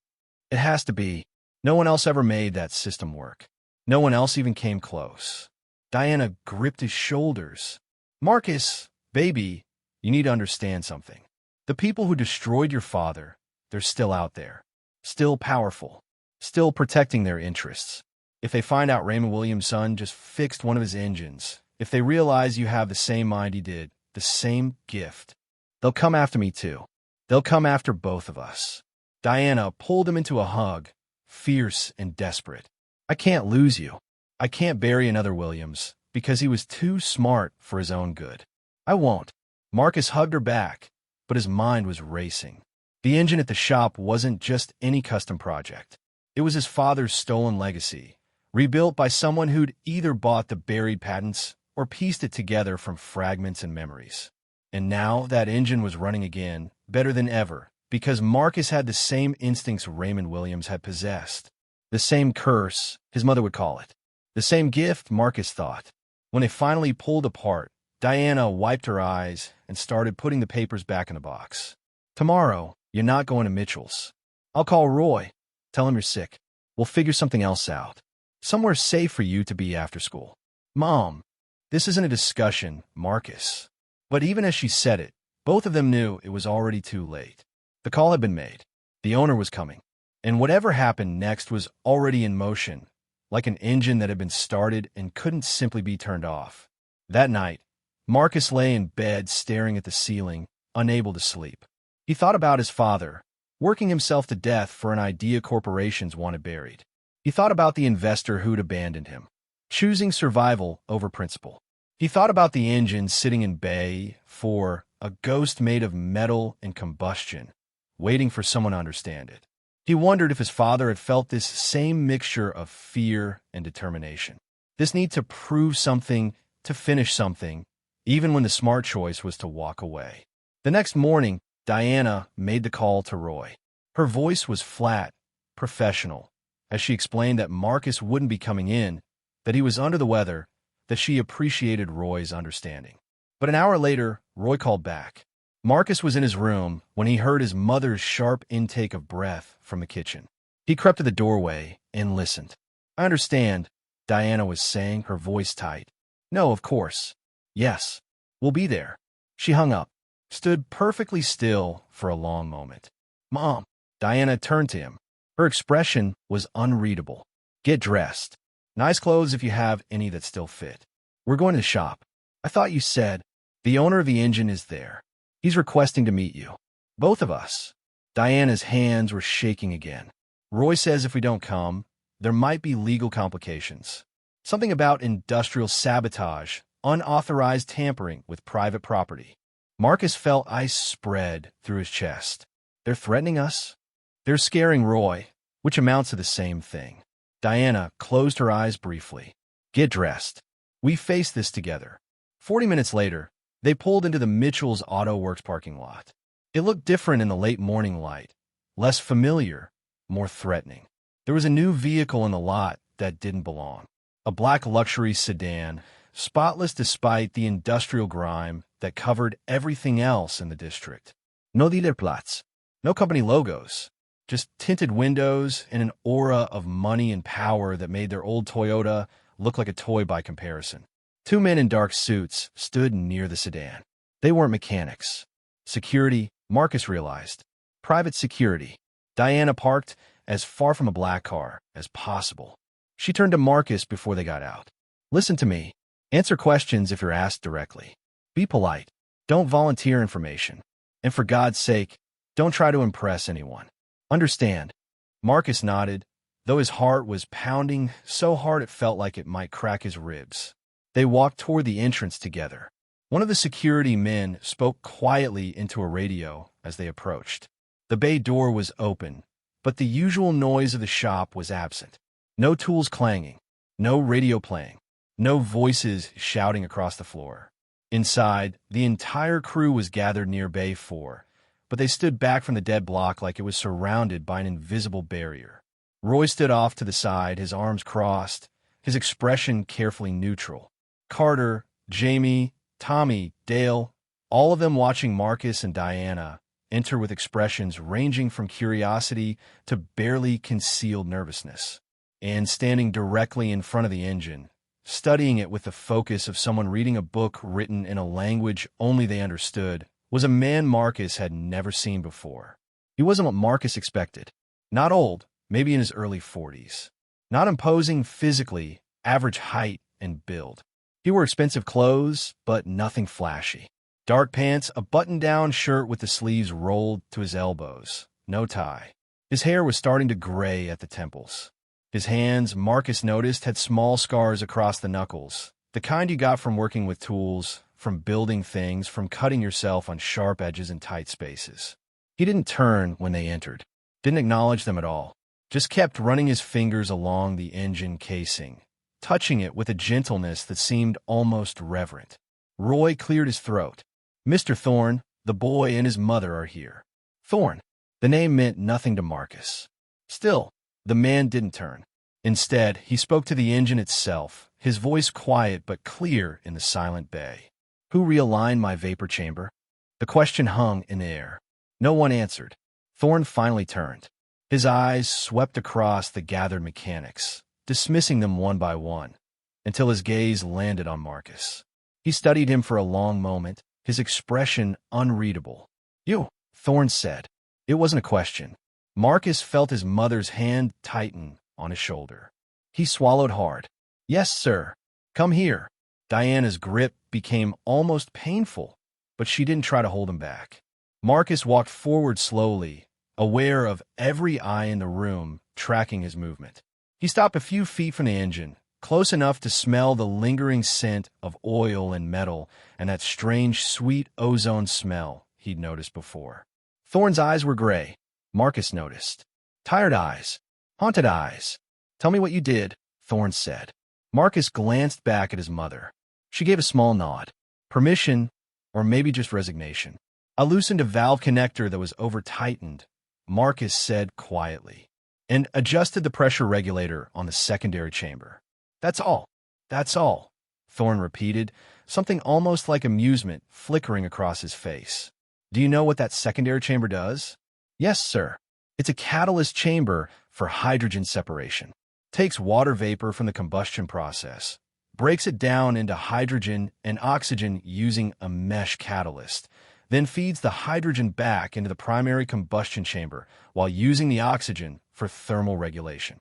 It has to be. No one else ever made that system work. No one else even came close. Diana gripped his shoulders. Marcus, baby, you need to understand something. The people who destroyed your father, they're still out there. Still powerful, still protecting their interests. If they find out Raymond Williams' son just fixed one of his engines, if they realize you have the same mind he did, the same gift, they'll come after me too. They'll come after both of us. Diana pulled him into a hug, fierce and desperate. I can't lose you. I can't bury another Williams, because he was too smart for his own good. I won't. Marcus hugged her back, but his mind was racing. The engine at the shop wasn't just any custom project. It was his father's stolen legacy, rebuilt by someone who'd either bought the buried patents or pieced it together from fragments and memories. And now that engine was running again, better than ever, because Marcus had the same instincts Raymond Williams had possessed. The same curse, his mother would call it. The same gift, Marcus thought. When they finally pulled apart, Diana wiped her eyes and started putting the papers back in the box. Tomorrow, you're not going to Mitchell's. I'll call Roy. Tell him you're sick. We'll figure something else out. Somewhere safe for you to be after school. Mom, this isn't a discussion, Marcus. But even as she said it, both of them knew it was already too late. The call had been made. The owner was coming. And whatever happened next was already in motion, like an engine that had been started and couldn't simply be turned off. That night, Marcus lay in bed staring at the ceiling, unable to sleep. He thought about his father, working himself to death for an idea corporations wanted buried. He thought about the investor who'd abandoned him, choosing survival over principle. He thought about the engine sitting in bay for a ghost made of metal and combustion, waiting for someone to understand it. He wondered if his father had felt this same mixture of fear and determination. This need to prove something, to finish something, even when the smart choice was to walk away. The next morning, Diana made the call to Roy. Her voice was flat, professional, as she explained that Marcus wouldn't be coming in, that he was under the weather, that she appreciated Roy's understanding. But an hour later, Roy called back. Marcus was in his room when he heard his mother's sharp intake of breath from the kitchen. He crept to the doorway and listened. I understand, Diana was saying, her voice tight. No, of course. Yes, we'll be there. She hung up, stood perfectly still for a long moment. Mom, Diana turned to him. Her expression was unreadable. Get dressed. Nice clothes if you have any that still fit. We're going to the shop. I thought you said, the owner of the engine is there. He's requesting to meet you. Both of us. Diana's hands were shaking again. Roy says if we don't come, there might be legal complications. Something about industrial sabotage, unauthorized tampering with private property. Marcus felt ice spread through his chest. They're threatening us? They're scaring Roy, which amounts to the same thing. Diana closed her eyes briefly. Get dressed. We face this together. 40 minutes later, they pulled into the Mitchell's Auto Works parking lot. It looked different in the late morning light, less familiar, more threatening. There was a new vehicle in the lot that didn't belong. A black luxury sedan, spotless despite the industrial grime that covered everything else in the district. No Liederplatz, no company logos, just tinted windows and an aura of money and power that made their old Toyota look like a toy by comparison. Two men in dark suits stood near the sedan. They weren't mechanics. Security, Marcus realized. Private security. Diana parked as far from a black car as possible. She turned to Marcus before they got out. Listen to me. Answer questions if you're asked directly. Be polite. Don't volunteer information. And for God's sake, don't try to impress anyone. Understand? Marcus nodded, though his heart was pounding so hard it felt like it might crack his ribs. They walked toward the entrance together. One of the security men spoke quietly into a radio as they approached. The bay door was open, but the usual noise of the shop was absent. No tools clanging, no radio playing, no voices shouting across the floor. Inside, the entire crew was gathered near Bay 4, but they stood back from the dead block like it was surrounded by an invisible barrier. Roy stood off to the side, his arms crossed, his expression carefully neutral. Carter, Jamie, Tommy, Dale, all of them watching Marcus and Diana enter with expressions ranging from curiosity to barely concealed nervousness. And standing directly in front of the engine, studying it with the focus of someone reading a book written in a language only they understood, was a man Marcus had never seen before. He wasn't what Marcus expected. Not old, maybe in his early 40s. Not imposing physically, average height and build. He wore expensive clothes, but nothing flashy. Dark pants, a button-down shirt with the sleeves rolled to his elbows. No tie. His hair was starting to gray at the temples. His hands, Marcus noticed, had small scars across the knuckles. The kind you got from working with tools, from building things, from cutting yourself on sharp edges in tight spaces. He didn't turn when they entered. Didn't acknowledge them at all. Just kept running his fingers along the engine casing, touching it with a gentleness that seemed almost reverent. Roy cleared his throat. Mr. Thorne, the boy and his mother are here. Thorne. The name meant nothing to Marcus. Still, the man didn't turn. Instead, he spoke to the engine itself, his voice quiet but clear in the silent bay. Who realigned my vapor chamber? The question hung in the air. No one answered. Thorne finally turned. His eyes swept across the gathered mechanics, dismissing them one by one, until his gaze landed on Marcus. He studied him for a long moment, his expression unreadable. You, Thorne said. It wasn't a question. Marcus felt his mother's hand tighten on his shoulder. He swallowed hard. Yes, sir. Come here. Diana's grip became almost painful, but she didn't try to hold him back. Marcus walked forward slowly, aware of every eye in the room tracking his movement. He stopped a few feet from the engine, close enough to smell the lingering scent of oil and metal and that strange, sweet ozone smell he'd noticed before. Thorne's eyes were gray, Marcus noticed. Tired eyes. Haunted eyes. Tell me what you did, Thorne said. Marcus glanced back at his mother. She gave a small nod. Permission, or maybe just resignation. I loosened a valve connector that was over-tightened, Marcus said quietly, and adjusted the pressure regulator on the secondary chamber. That's all. That's all, Thorne repeated, something almost like amusement flickering across his face. Do you know what that secondary chamber does? Yes, sir. It's a catalyst chamber for hydrogen separation. Takes water vapor from the combustion process, breaks it down into hydrogen and oxygen using a mesh catalyst, then feeds the hydrogen back into the primary combustion chamber while using the oxygen for thermal regulation.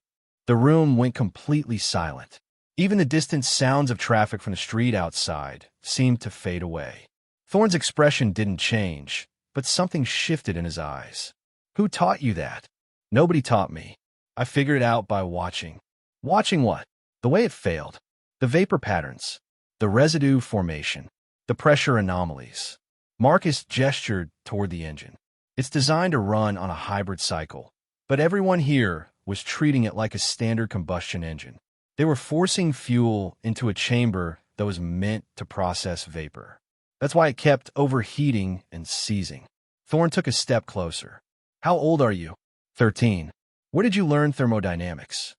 The room went completely silent. Even the distant sounds of traffic from the street outside seemed to fade away. Thorne's expression didn't change, but something shifted in his eyes. Who taught you that? Nobody taught me. I figured it out by watching. Watching what? The way it failed. The vapor patterns, the residue formation, the pressure anomalies. Marcus gestured toward the engine. It's designed to run on a hybrid cycle, but everyone here was treating it like a standard combustion engine. They were forcing fuel into a chamber that was meant to process vapor. That's why it kept overheating and seizing. Thorne took a step closer. How old are you? 13. Where did you learn thermodynamics?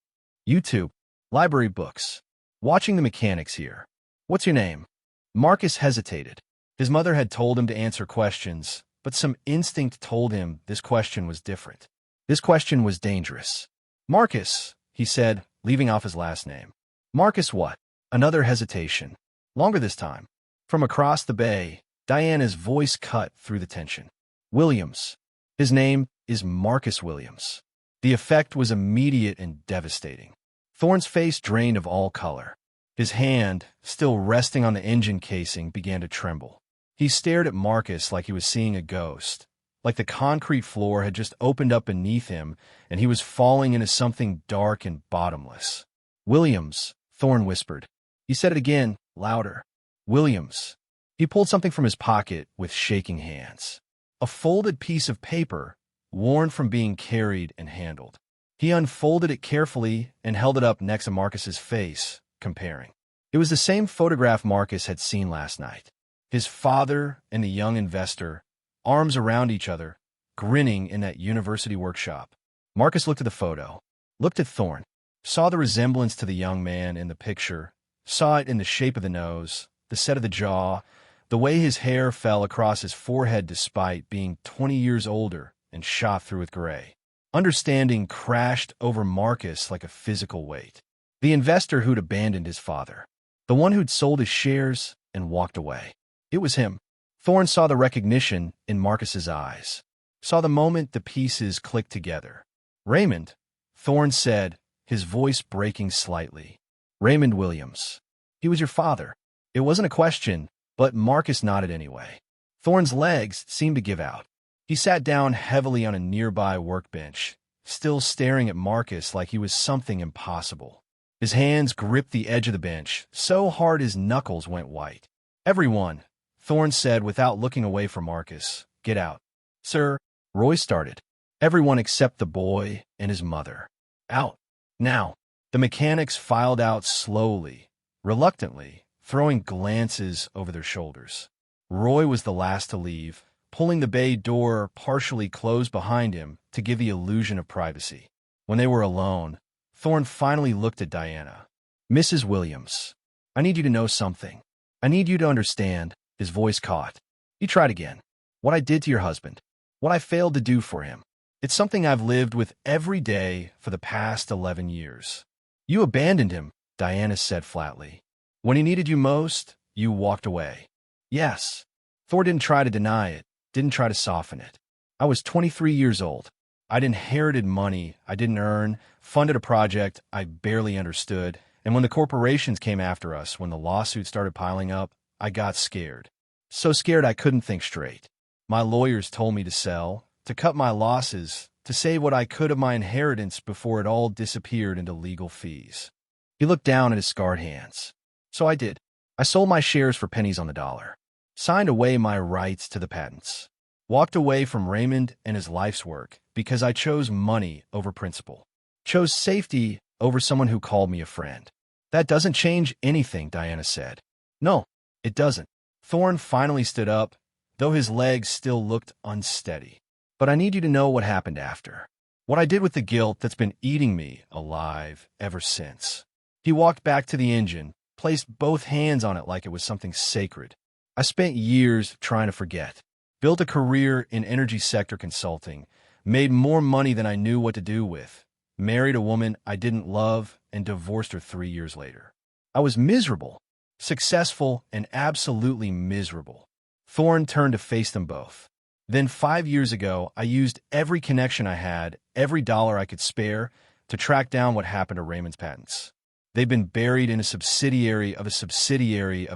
YouTube. Library books. Watching the mechanics here. What's your name? Marcus hesitated. His mother had told him to answer questions, but some instinct told him this question was different. This question was dangerous. Marcus, he said, leaving off his last name. Marcus what? Another hesitation. Longer this time. From across the bay, Diana's voice cut through the tension. Williams. His name is Marcus Williams. The effect was immediate and devastating. Thorne's face drained of all color. His hand, still resting on the engine casing, began to tremble. He stared at Marcus like he was seeing a ghost, like the concrete floor had just opened up beneath him and he was falling into something dark and bottomless. Williams, Thorne whispered. He said it again, louder. Williams. He pulled something from his pocket with shaking hands. A folded piece of paper, worn from being carried and handled. He unfolded it carefully and held it up next to Marcus's face, comparing. It was the same photograph Marcus had seen last night. His father and the young investor, arms around each other, grinning in that university workshop. Marcus looked at the photo, looked at Thorne, saw the resemblance to the young man in the picture, saw it in the shape of the nose, the set of the jaw, the way his hair fell across his forehead despite being 20 years older and shot through with gray. Understanding crashed over Marcus like a physical weight. The investor who'd abandoned his father. The one who'd sold his shares and walked away. It was him. Thorne saw the recognition in Marcus's eyes. Saw the moment the pieces clicked together. Raymond, Thorne said, his voice breaking slightly. Raymond Williams. He was your father. It wasn't a question, but Marcus nodded anyway. Thorne's legs seemed to give out. He sat down heavily on a nearby workbench, still staring at Marcus like he was something impossible. His hands gripped the edge of the bench, so hard his knuckles went white. Everyone, Thorne said without looking away from Marcus, get out. Sir, Roy started. Everyone except the boy and his mother. Out. Now. The mechanics filed out slowly, reluctantly, throwing glances over their shoulders. Roy was the last to leave, pulling the bay door partially closed behind him to give the illusion of privacy. When they were alone, Thorne finally looked at Diana. Mrs. Williams, I need you to know something. I need you to understand. His voice caught. He tried again. What I did to your husband. What I failed to do for him. It's something I've lived with every day for the past 11 years. You abandoned him, Diana said flatly. When he needed you most, you walked away. Yes. Thor didn't try to deny it, didn't try to soften it. I was 23 years old. I'd inherited money I didn't earn, funded a project I barely understood, and when the corporations came after us, when the lawsuits started piling up, I got scared. So scared I couldn't think straight. My lawyers told me to sell, to cut my losses, to save what I could of my inheritance before it all disappeared into legal fees. He looked down at his scarred hands. So I did. I sold my shares for pennies on the dollar. Signed away my rights to the patents. Walked away from Raymond and his life's work because I chose money over principle. Chose safety over someone who called me a friend. That doesn't change anything, Diana said. No, it doesn't. Thorne finally stood up, though his legs still looked unsteady. But I need you to know what happened after. What I did with the guilt that's been eating me alive ever since. He walked back to the engine, placed both hands on it like it was something sacred. I spent years trying to forget. Built a career in energy sector consulting. Made more money than I knew what to do with. Married a woman I didn't love and divorced her 3 years later. I was miserable. Successful and absolutely miserable. Thorne turned to face them both. Then 5 years ago, I used every connection I had, every dollar I could spare, to track down what happened to Raymond's patents. They've been buried in a subsidiary of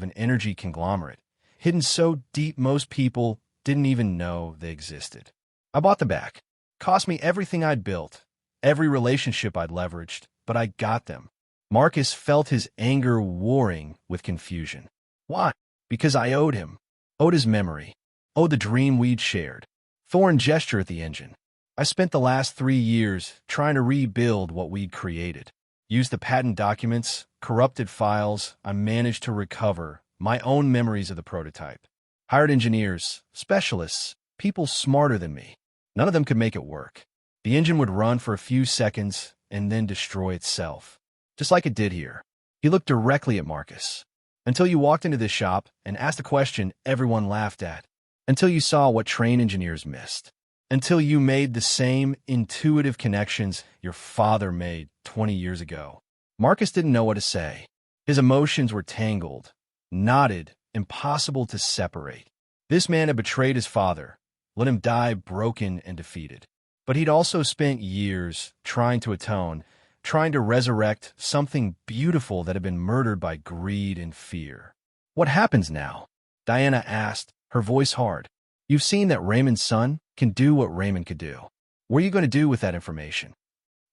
an energy conglomerate, hidden so deep most people didn't even know they existed. I bought them back. Cost me everything I'd built, every relationship I'd leveraged, but I got them. Marcus felt his anger warring with confusion. Why? Because I owed him. Owed his memory. Owed the dream we'd shared. Thorne gestured at the engine. I spent the last 3 years trying to rebuild what we'd created. Used the patent documents, corrupted files. I managed to recover my own memories of the prototype. Hired engineers, specialists, people smarter than me. None of them could make it work. The engine would run for a few seconds and then destroy itself. Just like it did here. He looked directly at Marcus. Until you walked into this shop and asked a question everyone laughed at. Until you saw what train engineers missed. Until you made the same intuitive connections your father made 20 years ago. Marcus didn't know what to say. His emotions were tangled, knotted, impossible to separate. This man had betrayed his father, let him die broken and defeated. But he'd also spent years trying to atone, trying to resurrect something beautiful that had been murdered by greed and fear. What happens now? Diana asked, her voice hard. You've seen that Raymond's son can do what Raymond could do. What are you going to do with that information?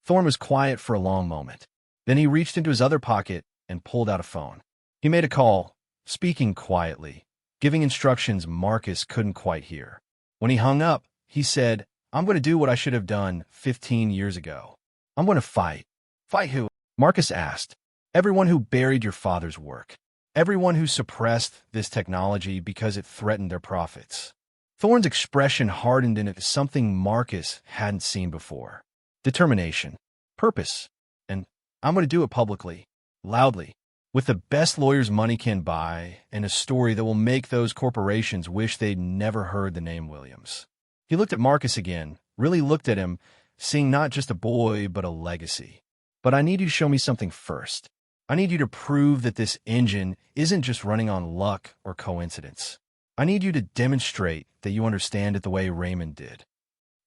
Thorne was quiet for a long moment. Then he reached into his other pocket and pulled out a phone. He made a call, speaking quietly, giving instructions Marcus couldn't quite hear. When he hung up, he said, I'm going to do what I should have done 15 years ago. I'm going to fight. Fight who? Marcus asked. Everyone who buried your father's work. Everyone who suppressed this technology because it threatened their profits. Thorne's expression hardened into something Marcus hadn't seen before. Determination. Purpose. And I'm going to do it publicly, loudly, with the best lawyers money can buy, and a story that will make those corporations wish they'd never heard the name Williams. He looked at Marcus again, really looked at him, seeing not just a boy, but a legacy. But I need you to show me something first. I need you to prove that this engine isn't just running on luck or coincidence. I need you to demonstrate that you understand it the way Raymond did.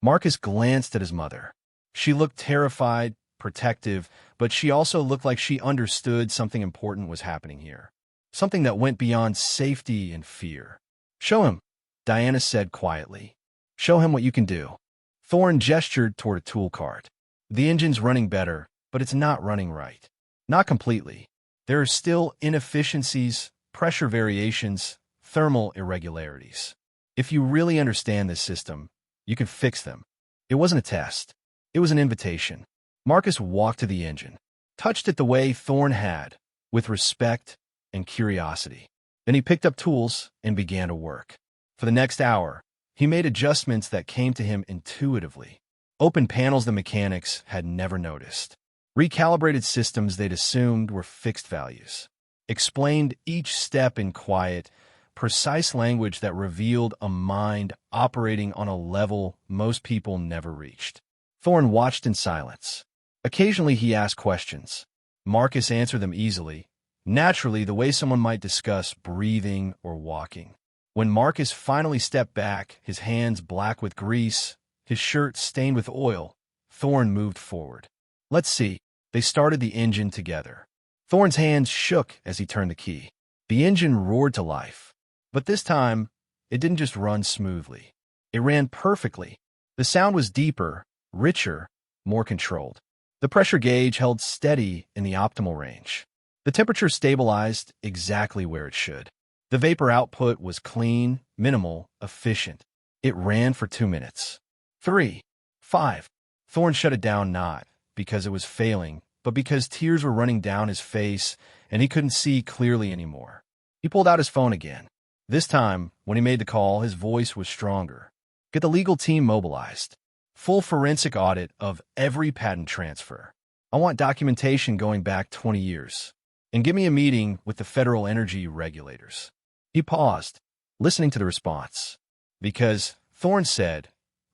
Marcus glanced at his mother. She looked terrified, protective, but she also looked like she understood something important was happening here. Something that went beyond safety and fear. Show him, Diana said quietly. Show him what you can do. Thorne gestured toward a tool cart. The engine's running better, but it's not running right. Not completely. There are still inefficiencies, pressure variations, thermal irregularities. If you really understand this system, you can fix them. It wasn't a test. It was an invitation. Marcus walked to the engine, touched it the way Thorne had, with respect and curiosity. Then he picked up tools and began to work. For the next hour, he made adjustments that came to him intuitively. Opened panels the mechanics had never noticed. Recalibrated systems they'd assumed were fixed values. Explained each step in quiet, precise language that revealed a mind operating on a level most people never reached. Thorne watched in silence. Occasionally he asked questions. Marcus answered them easily, naturally the way someone might discuss breathing or walking. When Marcus finally stepped back, his hands black with grease, his shirt stained with oil, Thorne moved forward. Let's see. They started the engine together. Thorne's hands shook as he turned the key. The engine roared to life. But this time, it didn't just run smoothly. It ran perfectly. The sound was deeper, richer, more controlled. The pressure gauge held steady in the optimal range. The temperature stabilized exactly where it should. The vapor output was clean, minimal, efficient. It ran for 2 minutes. 3, 5. Thorne shut it down not because it was failing, but because tears were running down his face and he couldn't see clearly anymore. He pulled out his phone again. This time, when he made the call, his voice was stronger. Get the legal team mobilized. Full forensic audit of every patent transfer. I want documentation going back 20 years. And give me a meeting with the federal energy regulators. He paused, listening to the response. Because, Thorne said,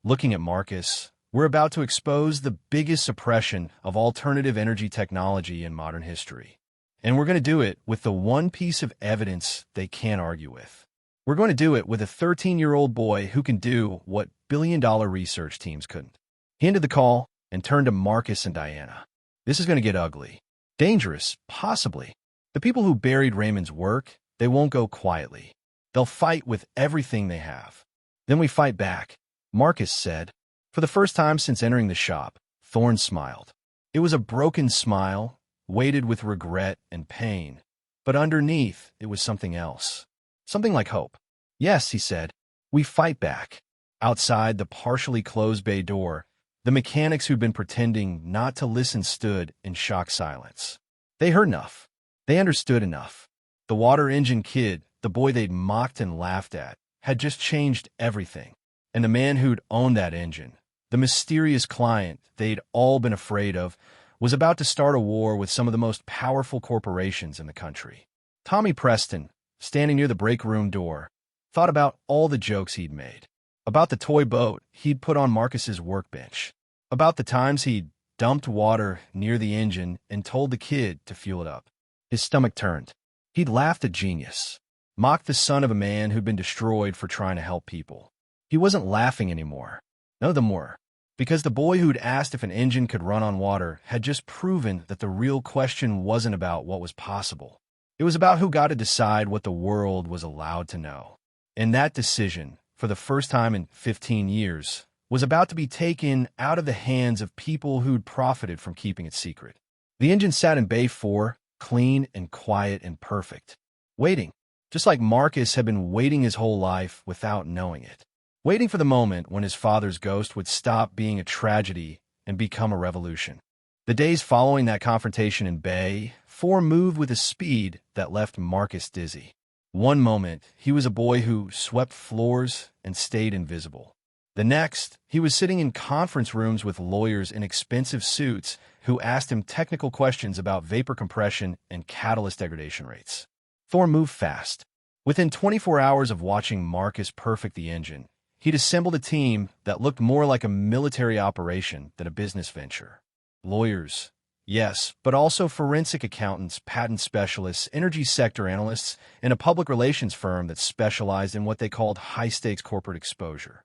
looking at Marcus, we're about to expose the biggest suppression of alternative energy technology in modern history. And we're going to do it with the one piece of evidence they can't argue with. We're going to do it with a 13-year-old boy who can do what billion-dollar research teams couldn't. He ended the call and turned to Marcus and Diana. This is going to get ugly. Dangerous, possibly. The people who buried Raymond's work, they won't go quietly. They'll fight with everything they have. Then we fight back, Marcus said. For the first time since entering the shop, Thorne smiled. It was a broken smile, weighted with regret and pain. But underneath, it was something else. Something like hope. "Yes," he said, "we fight back." Outside the partially closed bay door, the mechanics who'd been pretending not to listen stood in shocked silence. They heard enough. They understood enough. The water engine kid, the boy they'd mocked and laughed at, had just changed everything. And the man who'd owned that engine, the mysterious client they'd all been afraid of, was about to start a war with some of the most powerful corporations in the country. Tommy Preston, standing near the break room door, thought about all the jokes he'd made. About the toy boat he'd put on Marcus's workbench. About the times he'd dumped water near the engine and told the kid to fuel it up. His stomach turned. He'd laughed at genius, mocked the son of a man who'd been destroyed for trying to help people. He wasn't laughing anymore. None of them were. Because the boy who'd asked if an engine could run on water had just proven that the real question wasn't about what was possible. It was about who got to decide what the world was allowed to know. And that decision, for the first time in 15 years, was about to be taken out of the hands of people who'd profited from keeping it secret. The engine sat in Bay 4, clean and quiet and perfect, waiting, just like Marcus had been waiting his whole life without knowing it. Waiting for the moment when his father's ghost would stop being a tragedy and become a revolution. The days following that confrontation in Bay 4 moved with a speed that left Marcus dizzy. One moment, he was a boy who swept floors and stayed invisible. The next, he was sitting in conference rooms with lawyers in expensive suits who asked him technical questions about vapor compression and catalyst degradation rates. Thor moved fast. Within 24 hours of watching Marcus perfect the engine, he'd assembled a team that looked more like a military operation than a business venture. Lawyers, yes, but also forensic accountants, patent specialists, energy sector analysts, and a public relations firm that specialized in what they called high-stakes corporate exposure.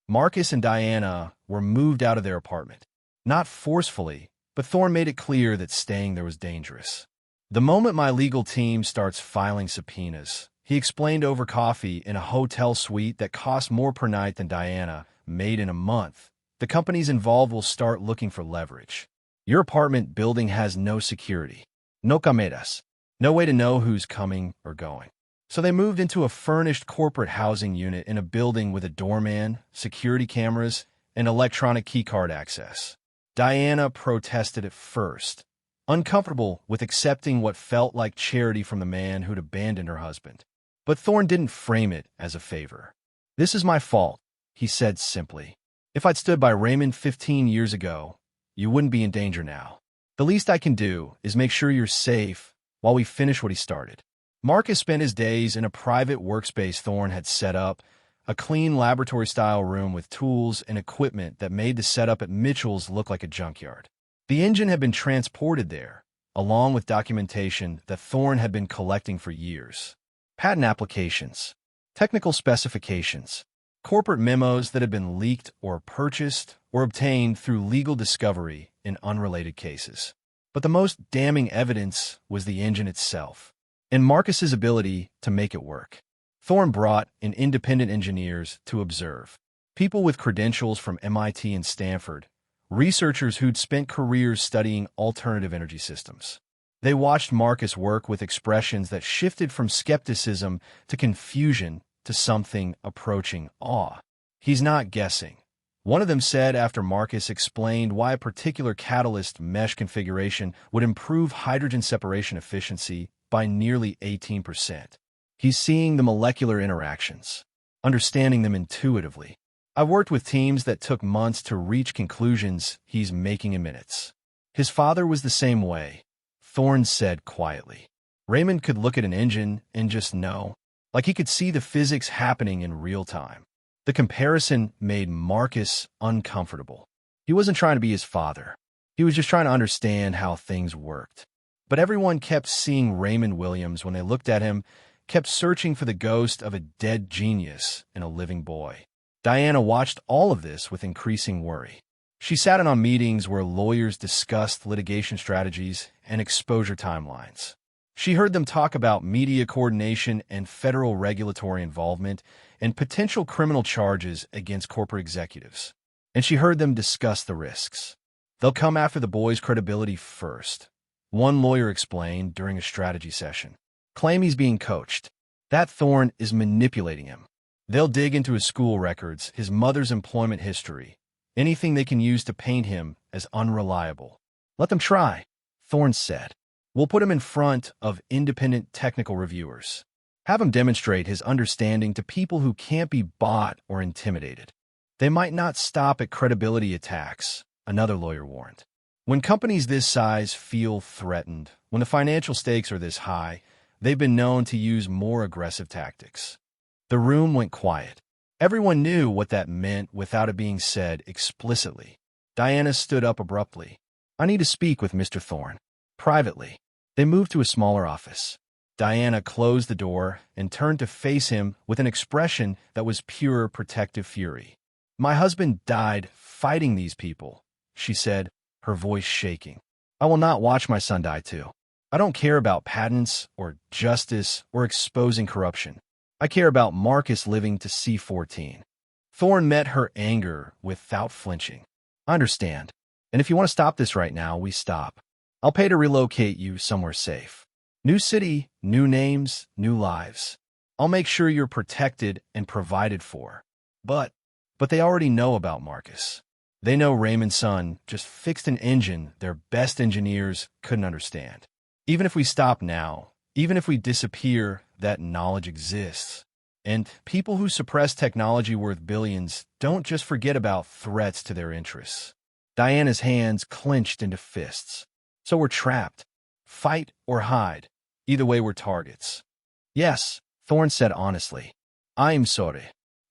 Marcus and Diana were moved out of their apartment. Not forcefully, but Thorne made it clear that staying there was dangerous. "The moment my legal team starts filing subpoenas," he explained over coffee in a hotel suite that cost more per night than Diana made in a month, "the companies involved will start looking for leverage. Your apartment building has no security. No cameras. No way to know who's coming or going." So they moved into a furnished corporate housing unit in a building with a doorman, security cameras, and electronic keycard access. Diana protested at first, uncomfortable with accepting what felt like charity from the man who'd abandoned her husband. But Thorne didn't frame it as a favor. "This is my fault," he said simply. "If I'd stood by Raymond 15 years ago, you wouldn't be in danger now. The least I can do is make sure you're safe while we finish what he started." Marcus spent his days in a private workspace Thorne had set up, a clean laboratory-style room with tools and equipment that made the setup at Mitchell's look like a junkyard. The engine had been transported there, along with documentation that Thorne had been collecting for years. Patent applications, technical specifications, corporate memos that had been leaked or purchased or obtained through legal discovery in unrelated cases. But the most damning evidence was the engine itself, and Marcus's ability to make it work. Thorne brought in independent engineers to observe, people with credentials from MIT and Stanford, researchers who'd spent careers studying alternative energy systems. They watched Marcus work with expressions that shifted from skepticism to confusion to something approaching awe. "He's not guessing," one of them said after Marcus explained why a particular catalyst mesh configuration would improve hydrogen separation efficiency by nearly 18%. "He's seeing the molecular interactions, understanding them intuitively. I've worked with teams that took months to reach conclusions he's making in minutes." His father was the same way, Thorne said quietly. Raymond could look at an engine and just know, like he could see the physics happening in real time. The comparison made Marcus uncomfortable. He wasn't trying to be his father. He was just trying to understand how things worked. But everyone kept seeing Raymond Williams when they looked at him, kept searching for the ghost of a dead genius in a living boy. Diana watched all of this with increasing worry. She sat in on meetings where lawyers discussed litigation strategies and exposure timelines. She heard them talk about media coordination and federal regulatory involvement and potential criminal charges against corporate executives. And she heard them discuss the risks. "They'll come after the boy's credibility first. One lawyer explained during a strategy session. Claim he's being coached. That Thorne is manipulating him. They'll dig into his school records, his mother's employment history, anything they can use to paint him as unreliable. Let them try, Thorne said. We'll put him in front of independent technical reviewers. Have him demonstrate his understanding to people who can't be bought or intimidated. They might not stop at credibility attacks, another lawyer warned. When companies this size feel threatened, when the financial stakes are this high, they've been known to use more aggressive tactics. The room went quiet. Everyone knew what that meant without it being said explicitly. Diana stood up abruptly. I need to speak with Mr. Thorne. Privately. They moved to a smaller office. Diana closed the door and turned to face him with an expression that was pure protective fury. My husband died fighting these people, she said, her voice shaking. I will not watch my son die too. I don't care about patents or justice or exposing corruption. I care about Marcus living to see 14. Thorne met her anger without flinching. I understand. And if you want to stop this right now, we stop. I'll pay to relocate you somewhere safe. New city, new names, new lives. I'll make sure you're protected and provided for. But they already know about Marcus. They know Raymond's son just fixed an engine their best engineers couldn't understand. Even if we stop now, even if we disappear, that knowledge exists. And people who suppress technology worth billions don't just forget about threats to their interests. Diana's hands clenched into fists. So we're trapped. Fight or hide. Either way, we're targets. Yes, Thorne said honestly. I am sorry.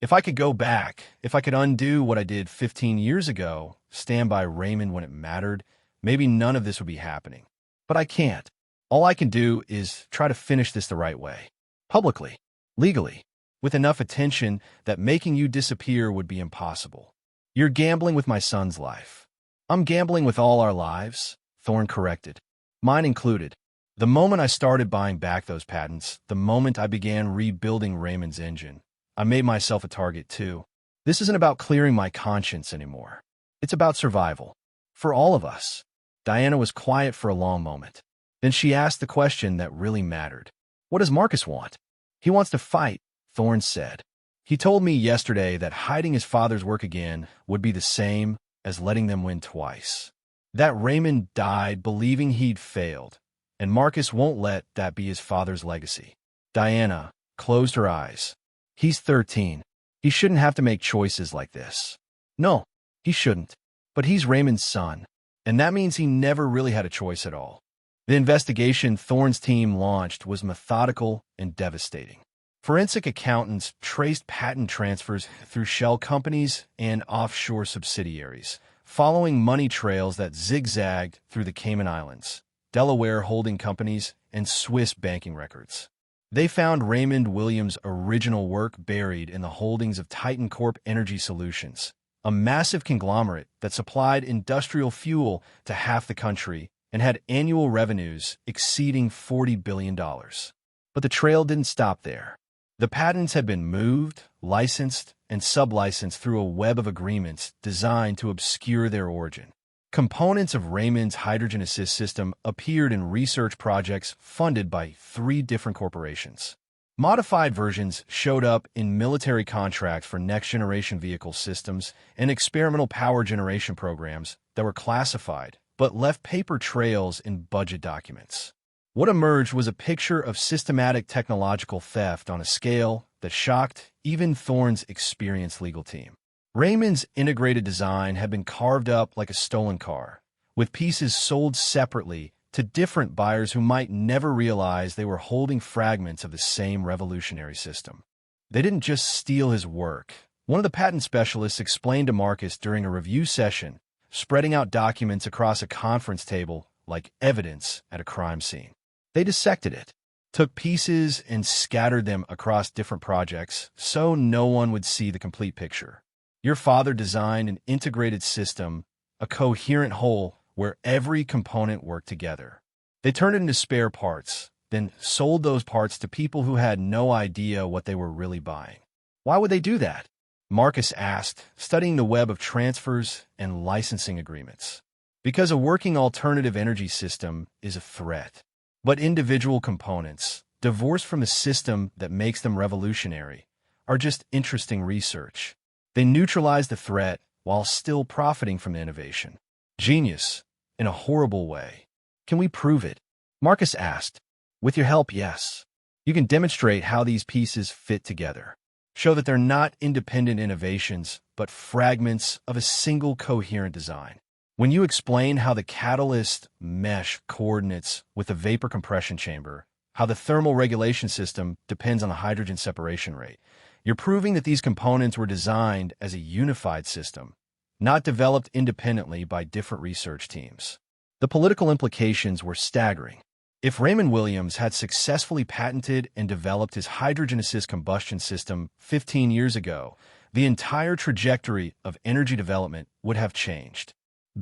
If I could go back, if I could undo what I did 15 years ago, stand by Raymond when it mattered, maybe none of this would be happening. But I can't. All I can do is try to finish this the right way. Publicly. Legally. With enough attention that making you disappear would be impossible. You're gambling with my son's life. I'm gambling with all our lives, Thorne corrected. Mine included. The moment I started buying back those patents, the moment I began rebuilding Raymond's engine, I made myself a target too. This isn't about clearing my conscience anymore. It's about survival. For all of us. Diana was quiet for a long moment. Then she asked the question that really mattered. What does Marcus want? He wants to fight, Thorne said. He told me yesterday that hiding his father's work again would be the same as letting them win twice. That Raymond died believing he'd failed, and Marcus won't let that be his father's legacy. Diana closed her eyes. He's 13. He shouldn't have to make choices like this. No, he shouldn't. But he's Raymond's son, and that means he never really had a choice at all. The investigation Thorne's team launched was methodical and devastating. Forensic accountants traced patent transfers through shell companies and offshore subsidiaries, following money trails that zigzagged through the Cayman Islands, Delaware holding companies, and Swiss banking records. They found Raymond Williams' original work buried in the holdings of Titan Corp Energy Solutions, a massive conglomerate that supplied industrial fuel to half the country and had annual revenues exceeding $40 billion. But the trail didn't stop there. The patents had been moved, licensed, and sublicensed through a web of agreements designed to obscure their origin. Components of Raymond's hydrogen assist system appeared in research projects funded by 3 different corporations. Modified versions showed up in military contracts for next-generation vehicle systems and experimental power generation programs that were classified but left paper trails in budget documents. What emerged was a picture of systematic technological theft on a scale that shocked even Thorne's experienced legal team. Raymond's integrated design had been carved up like a stolen car, with pieces sold separately to different buyers who might never realize they were holding fragments of the same revolutionary system. They didn't just steal his work. One of the patent specialists explained to Marcus during a review session, spreading out documents across a conference table like evidence at a crime scene. They dissected it, took pieces and scattered them across different projects so no one would see the complete picture. Your father designed an integrated system, a coherent whole where every component worked together. They turned it into spare parts, then sold those parts to people who had no idea what they were really buying. Why would they do that? Marcus asked, studying the web of transfers and licensing agreements. Because a working alternative energy system is a threat. But individual components, divorced from the system that makes them revolutionary, are just interesting research. They neutralize the threat while still profiting from the innovation. Genius, in a horrible way. Can we prove it? Marcus asked. With your help, yes. You can demonstrate how these pieces fit together. Show that they're not independent innovations, but fragments of a single coherent design. When you explain how the catalyst mesh coordinates with the vapor compression chamber, how the thermal regulation system depends on the hydrogen separation rate, you're proving that these components were designed as a unified system, not developed independently by different research teams. The political implications were staggering. If Raymond Williams had successfully patented and developed his hydrogen-assist combustion system 15 years ago, the entire trajectory of energy development would have changed.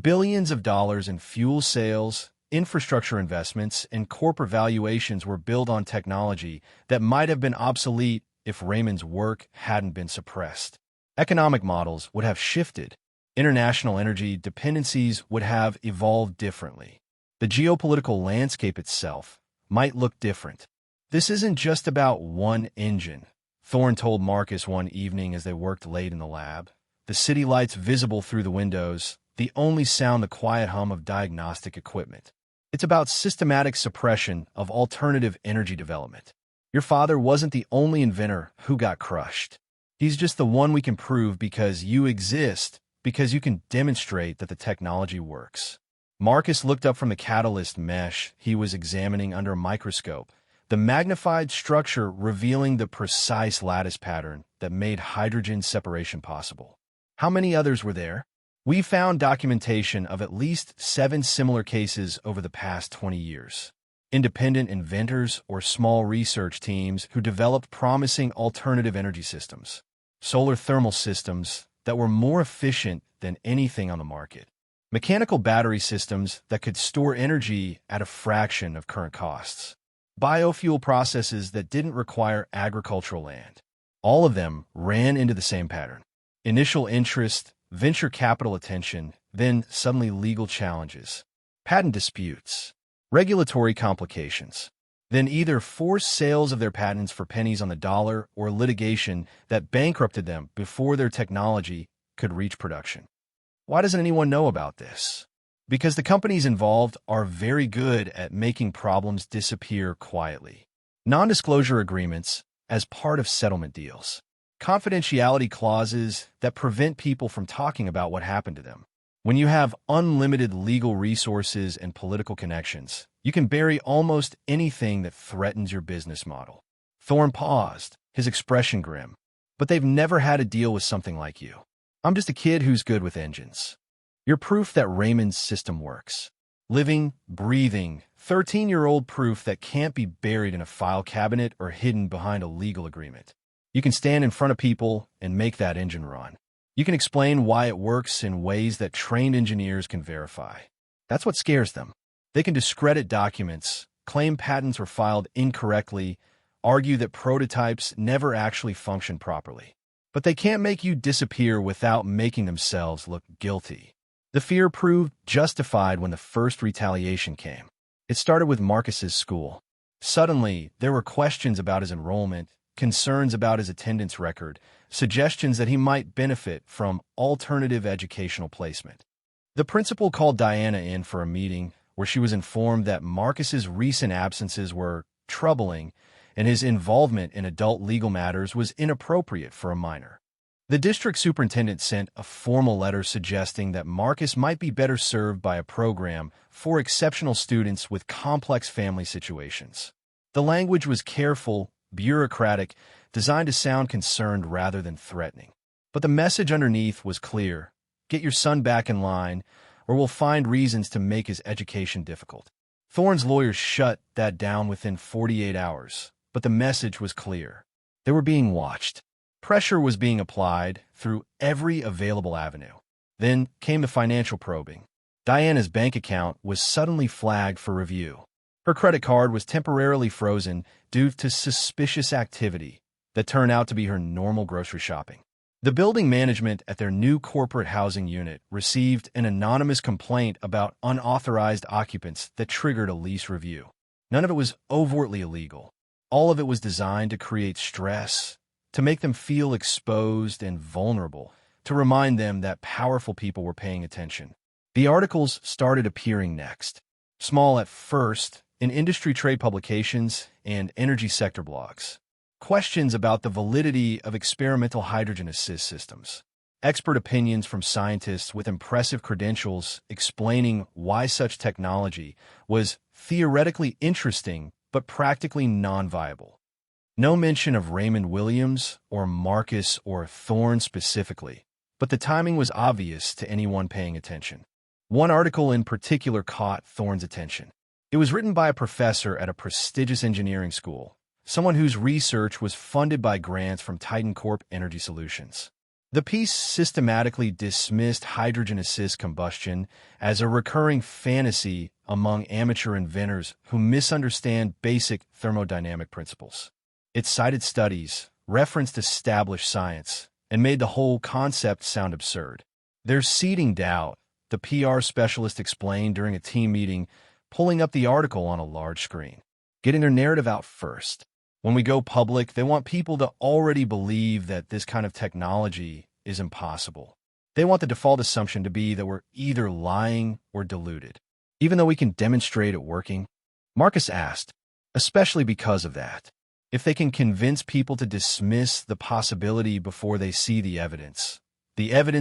Billions of dollars in fuel sales, infrastructure investments, and corporate valuations were built on technology that might have been obsolete if Raymond's work hadn't been suppressed. Economic models would have shifted. International energy dependencies would have evolved differently. The geopolitical landscape itself might look different. This isn't just about one engine, Thorne told Marcus one evening as they worked late in the lab. The city lights visible through the windows, the only sound the quiet hum of diagnostic equipment. It's about systematic suppression of alternative energy development. Your father wasn't the only inventor who got crushed. He's just the one we can prove because you exist, because you can demonstrate that the technology works. Marcus looked up from the catalyst mesh he was examining under a microscope, the magnified structure revealing the precise lattice pattern that made hydrogen separation possible. How many others were there? We found documentation of at least 7 similar cases over the past 20 years. Independent inventors or small research teams who developed promising alternative energy systems, solar thermal systems that were more efficient than anything on the market, mechanical battery systems that could store energy at a fraction of current costs, biofuel processes that didn't require agricultural land. All of them ran into the same pattern. Initial interest, venture capital attention, then suddenly legal challenges, patent disputes, regulatory complications, then either forced sales of their patents for pennies on the dollar or litigation that bankrupted them before their technology could reach production. Why doesn't anyone know about this? Because the companies involved are very good at making problems disappear quietly. Non-disclosure agreements as part of settlement deals. Confidentiality clauses that prevent people from talking about what happened to them. When you have unlimited legal resources and political connections, you can bury almost anything that threatens your business model. Thorne paused, his expression grim. But they've never had to deal with something like you. I'm just a kid who's good with engines. You're proof that Raymond's system works. Living, breathing, 13-year-old proof that can't be buried in a file cabinet or hidden behind a legal agreement. You can stand in front of people and make that engine run. You can explain why it works in ways that trained engineers can verify. That's what scares them. They can discredit documents, claim patents were filed incorrectly, argue that prototypes never actually functioned properly. But they can't make you disappear without making themselves look guilty. The fear proved justified when the first retaliation came. It started with Marcus's school. Suddenly, there were questions about his enrollment, concerns about his attendance record, suggestions that he might benefit from alternative educational placement. The principal called Diana in for a meeting where she was informed that Marcus's recent absences were troubling and his involvement in adult legal matters was inappropriate for a minor. The district superintendent sent a formal letter suggesting that Marcus might be better served by a program for exceptional students with complex family situations. The language was careful, bureaucratic, designed to sound concerned rather than threatening. But the message underneath was clear. Get your son back in line, or we'll find reasons to make his education difficult. Thorne's lawyers shut that down within 48 hours, but the message was clear. They were being watched. Pressure was being applied through every available avenue. Then came the financial probing. Diana's bank account was suddenly flagged for review. Her credit card was temporarily frozen due to suspicious activity that turned out to be her normal grocery shopping. The building management at their new corporate housing unit received an anonymous complaint about unauthorized occupants that triggered a lease review. None of it was overtly illegal. All of it was designed to create stress, to make them feel exposed and vulnerable, to remind them that powerful people were paying attention. The articles started appearing next, small at first, in industry trade publications and energy sector blogs. Questions about the validity of experimental hydrogen assist systems. Expert opinions from scientists with impressive credentials explaining why such technology was theoretically interesting but practically non-viable. No mention of Raymond Williams or Marcus or Thorne specifically, but the timing was obvious to anyone paying attention. One article in particular caught Thorne's attention. It was written by a professor at a prestigious engineering school, someone whose research was funded by grants from Titan Corp Energy Solutions. The piece systematically dismissed hydrogen-assist combustion as a recurring fantasy among amateur inventors who misunderstand basic thermodynamic principles. It cited studies, referenced established science, and made the whole concept sound absurd. "They're seeding doubt," the PR specialist explained during a team meeting, pulling up the article on a large screen. "Getting their narrative out first. When we go public, they want people to already believe that this kind of technology is impossible. They want the default assumption to be that we're either lying or deluded, even though we can demonstrate it working." Marcus asked, especially because of that. If they can convince people to dismiss the possibility before they see the evidence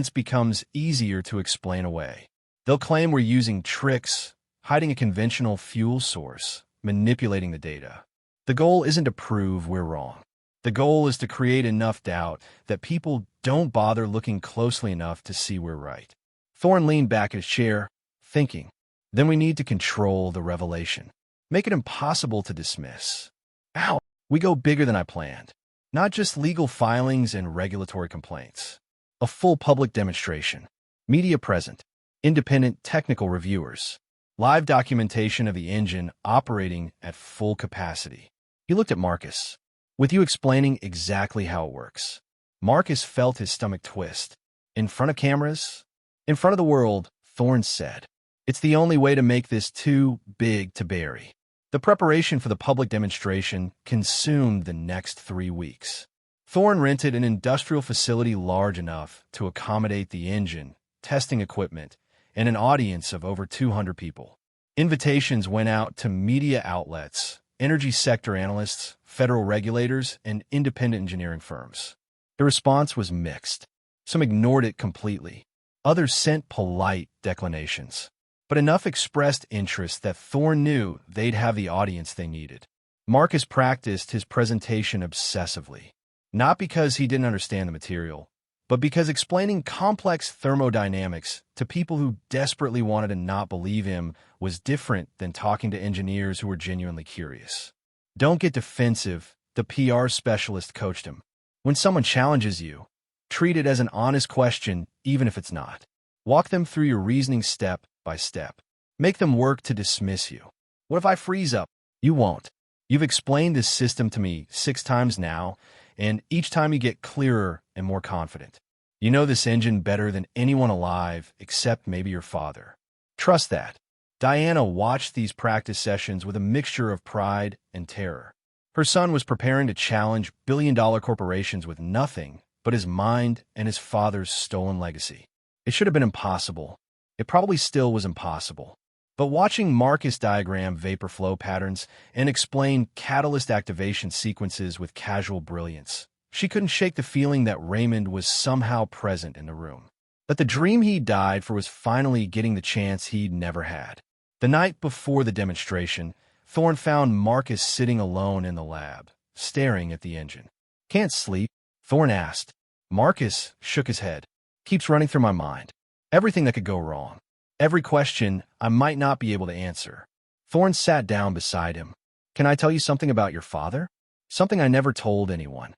becomes easier to explain away. They'll claim we're using tricks, hiding a conventional fuel source, manipulating the data. The goal isn't to prove we're wrong. The goal is to create enough doubt that people don't bother looking closely enough to see we're right. Thorne leaned back in his chair, thinking. Then we need to control the revelation. Make it impossible to dismiss. Ow! We go bigger than I planned. Not just legal filings and regulatory complaints. A full public demonstration. Media present. Independent technical reviewers. Live documentation of the engine operating at full capacity. He looked at Marcus. "With you explaining exactly how it works." Marcus felt his stomach twist. "In front of cameras? In front of the world," Thorne said. "It's the only way to make this too big to bury." The preparation for the public demonstration consumed the next 3 weeks. Thorne rented an industrial facility large enough to accommodate the engine, testing equipment, and an audience of over 200 people. Invitations went out to media outlets, energy sector analysts, federal regulators, and independent engineering firms. The response was mixed. Some ignored it completely. Others sent polite declinations. But enough expressed interest that Thorne knew they'd have the audience they needed. Marcus practiced his presentation obsessively, not because he didn't understand the material, but because explaining complex thermodynamics to people who desperately wanted to not believe him was different than talking to engineers who were genuinely curious. "Don't get defensive," the PR specialist coached him. "When someone challenges you, treat it as an honest question, even if it's not. Walk them through your reasoning step by step. Make them work to dismiss you. What if I freeze up? You won't. You've explained this system to me 6 times now, and each time you get clearer and more confident. You know this engine better than anyone alive, except maybe your father. Trust that." Diana watched these practice sessions with a mixture of pride and terror. Her son was preparing to challenge billion-dollar corporations with nothing but his mind and his father's stolen legacy. It should have been impossible. It probably still was impossible. But watching Marcus diagram vapor flow patterns and explain catalyst activation sequences with casual brilliance, she couldn't shake the feeling that Raymond was somehow present in the room. That the dream he died for was finally getting the chance he'd never had. The night before the demonstration, Thorne found Marcus sitting alone in the lab, staring at the engine. "Can't sleep?" Thorne asked. Marcus shook his head. "Keeps running through my mind. Everything that could go wrong. Every question I might not be able to answer." Thorne sat down beside him. "Can I tell you something about your father? Something I never told anyone."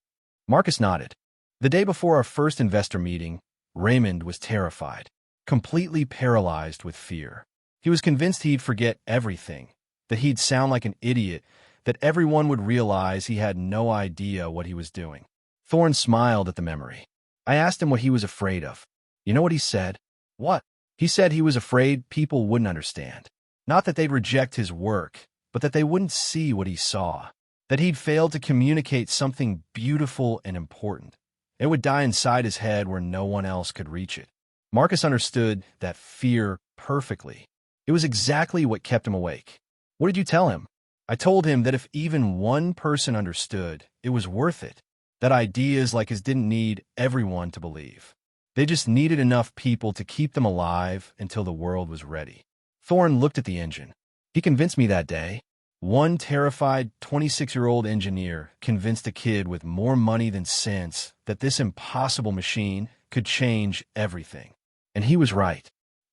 Marcus nodded. The day before our first investor meeting, Raymond was terrified, completely paralyzed with fear. He was convinced he'd forget everything, that he'd sound like an idiot, that everyone would realize he had no idea what he was doing. Thorne smiled at the memory. I asked him what he was afraid of. You know what he said? What? He said he was afraid people wouldn't understand. Not that they'd reject his work, but that they wouldn't see what he saw. That he'd failed to communicate something beautiful and important. It would die inside his head where no one else could reach it. Marcus understood that fear perfectly. It was exactly what kept him awake. What did you tell him? I told him that if even one person understood, it was worth it. That ideas like his didn't need everyone to believe. They just needed enough people to keep them alive until the world was ready. Thorne looked at the engine. He convinced me that day. One terrified 26-year-old engineer convinced a kid with more money than sense that this impossible machine could change everything. And he was right.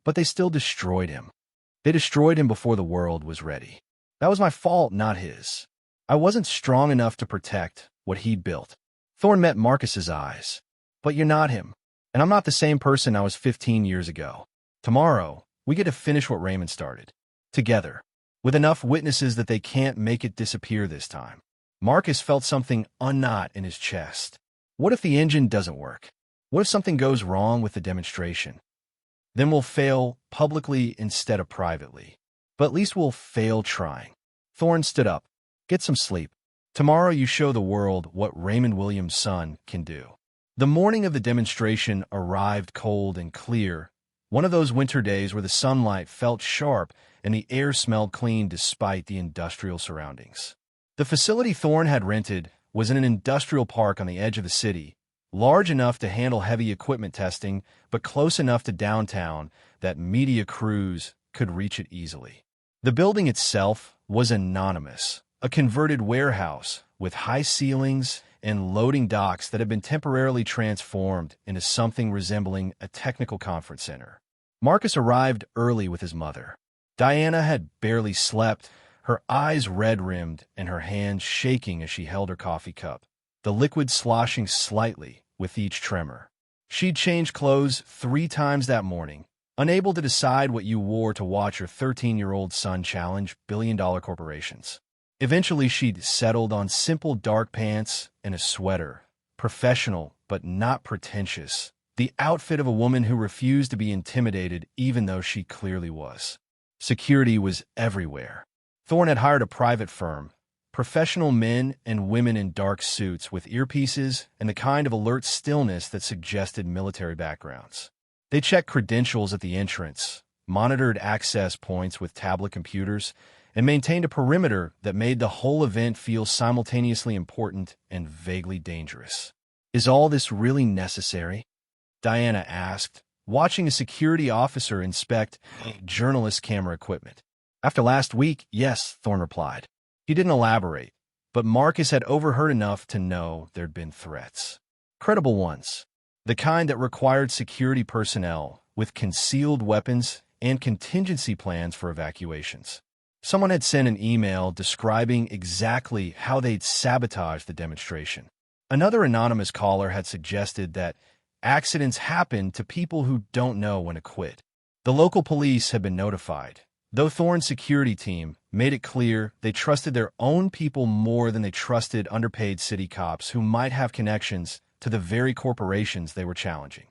But they still destroyed him. They destroyed him before the world was ready. That was my fault, not his. I wasn't strong enough to protect what he'd built. Thorne met Marcus's eyes. But you're not him. And I'm not the same person I was 15 years ago. Tomorrow, we get to finish what Raymond started. Together. With enough witnesses that they can't make it disappear this time. Marcus felt something unknot in his chest. What if the engine doesn't work? What if something goes wrong with the demonstration? Then we'll fail publicly instead of privately. But at least we'll fail trying. Thorne stood up. Get some sleep. Tomorrow you show the world what Raymond Williams' son can do. The morning of the demonstration arrived cold and clear, one of those winter days where the sunlight felt sharp and the air smelled clean despite the industrial surroundings. The facility Thorne had rented was in an industrial park on the edge of the city, large enough to handle heavy equipment testing, but close enough to downtown that media crews could reach it easily. The building itself was anonymous, a converted warehouse with high ceilings and loading docks that had been temporarily transformed into something resembling a technical conference center. Marcus arrived early with his mother. Diana had barely slept, her eyes red-rimmed and her hands shaking as she held her coffee cup, the liquid sloshing slightly with each tremor. She'd changed clothes 3 times that morning, unable to decide what you wore to watch her 13-year-old son challenge billion-dollar corporations. Eventually, she'd settled on simple dark pants and a sweater, professional but not pretentious, the outfit of a woman who refused to be intimidated even though she clearly was. Security was everywhere. Thorne had hired a private firm, professional men and women in dark suits with earpieces and the kind of alert stillness that suggested military backgrounds. They checked credentials at the entrance, monitored access points with tablet computers, and maintained a perimeter that made the whole event feel simultaneously important and vaguely dangerous. Is all this really necessary? Diana asked, watching a security officer inspect journalist camera equipment. After last week, yes, Thorne replied. He didn't elaborate, but Marcus had overheard enough to know there'd been threats. Credible ones. The kind that required security personnel with concealed weapons and contingency plans for evacuations. Someone had sent an email describing exactly how they'd sabotaged the demonstration. Another anonymous caller had suggested that accidents happen to people who don't know when to quit. The local police had been notified, though Thorne's security team made it clear they trusted their own people more than they trusted underpaid city cops who might have connections to the very corporations they were challenging.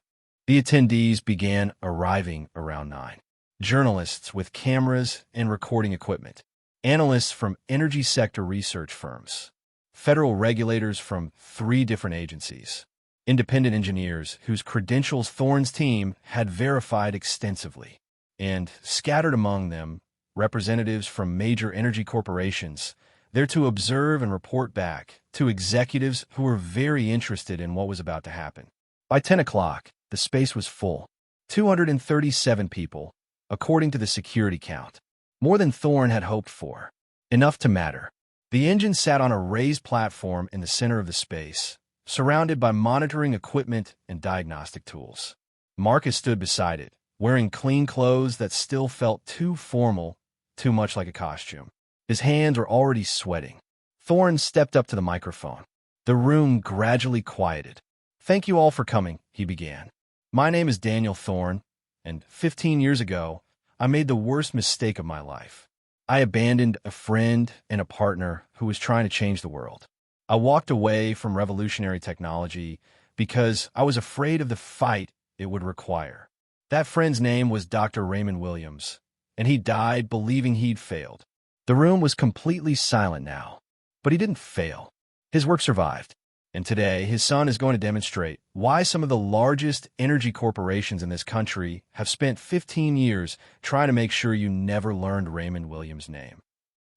The attendees began arriving around 9. Journalists with cameras and recording equipment, analysts from energy sector research firms, federal regulators from 3 different agencies, independent engineers whose credentials Thorne's team had verified extensively, and scattered among them, representatives from major energy corporations, there to observe and report back to executives who were very interested in what was about to happen. By 10 o'clock, the space was full. 237 people, according to the security count. More than Thorne had hoped for. Enough to matter. The engine sat on a raised platform in the center of the space, surrounded by monitoring equipment and diagnostic tools. Marcus stood beside it, wearing clean clothes that still felt too formal, too much like a costume. His hands were already sweating. Thorne stepped up to the microphone. The room gradually quieted. "Thank you all for coming," he began. "My name is Daniel Thorne, and 15 years ago, I made the worst mistake of my life. I abandoned a friend and a partner who was trying to change the world. I walked away from revolutionary technology, because I was afraid of the fight it would require. That friend's name was Dr. Raymond Williams, and he died believing he'd failed. The room was completely silent now, but he didn't fail. His work survived, and today his son is going to demonstrate why some of the largest energy corporations in this country have spent 15 years trying to make sure you never learned Raymond Williams' name.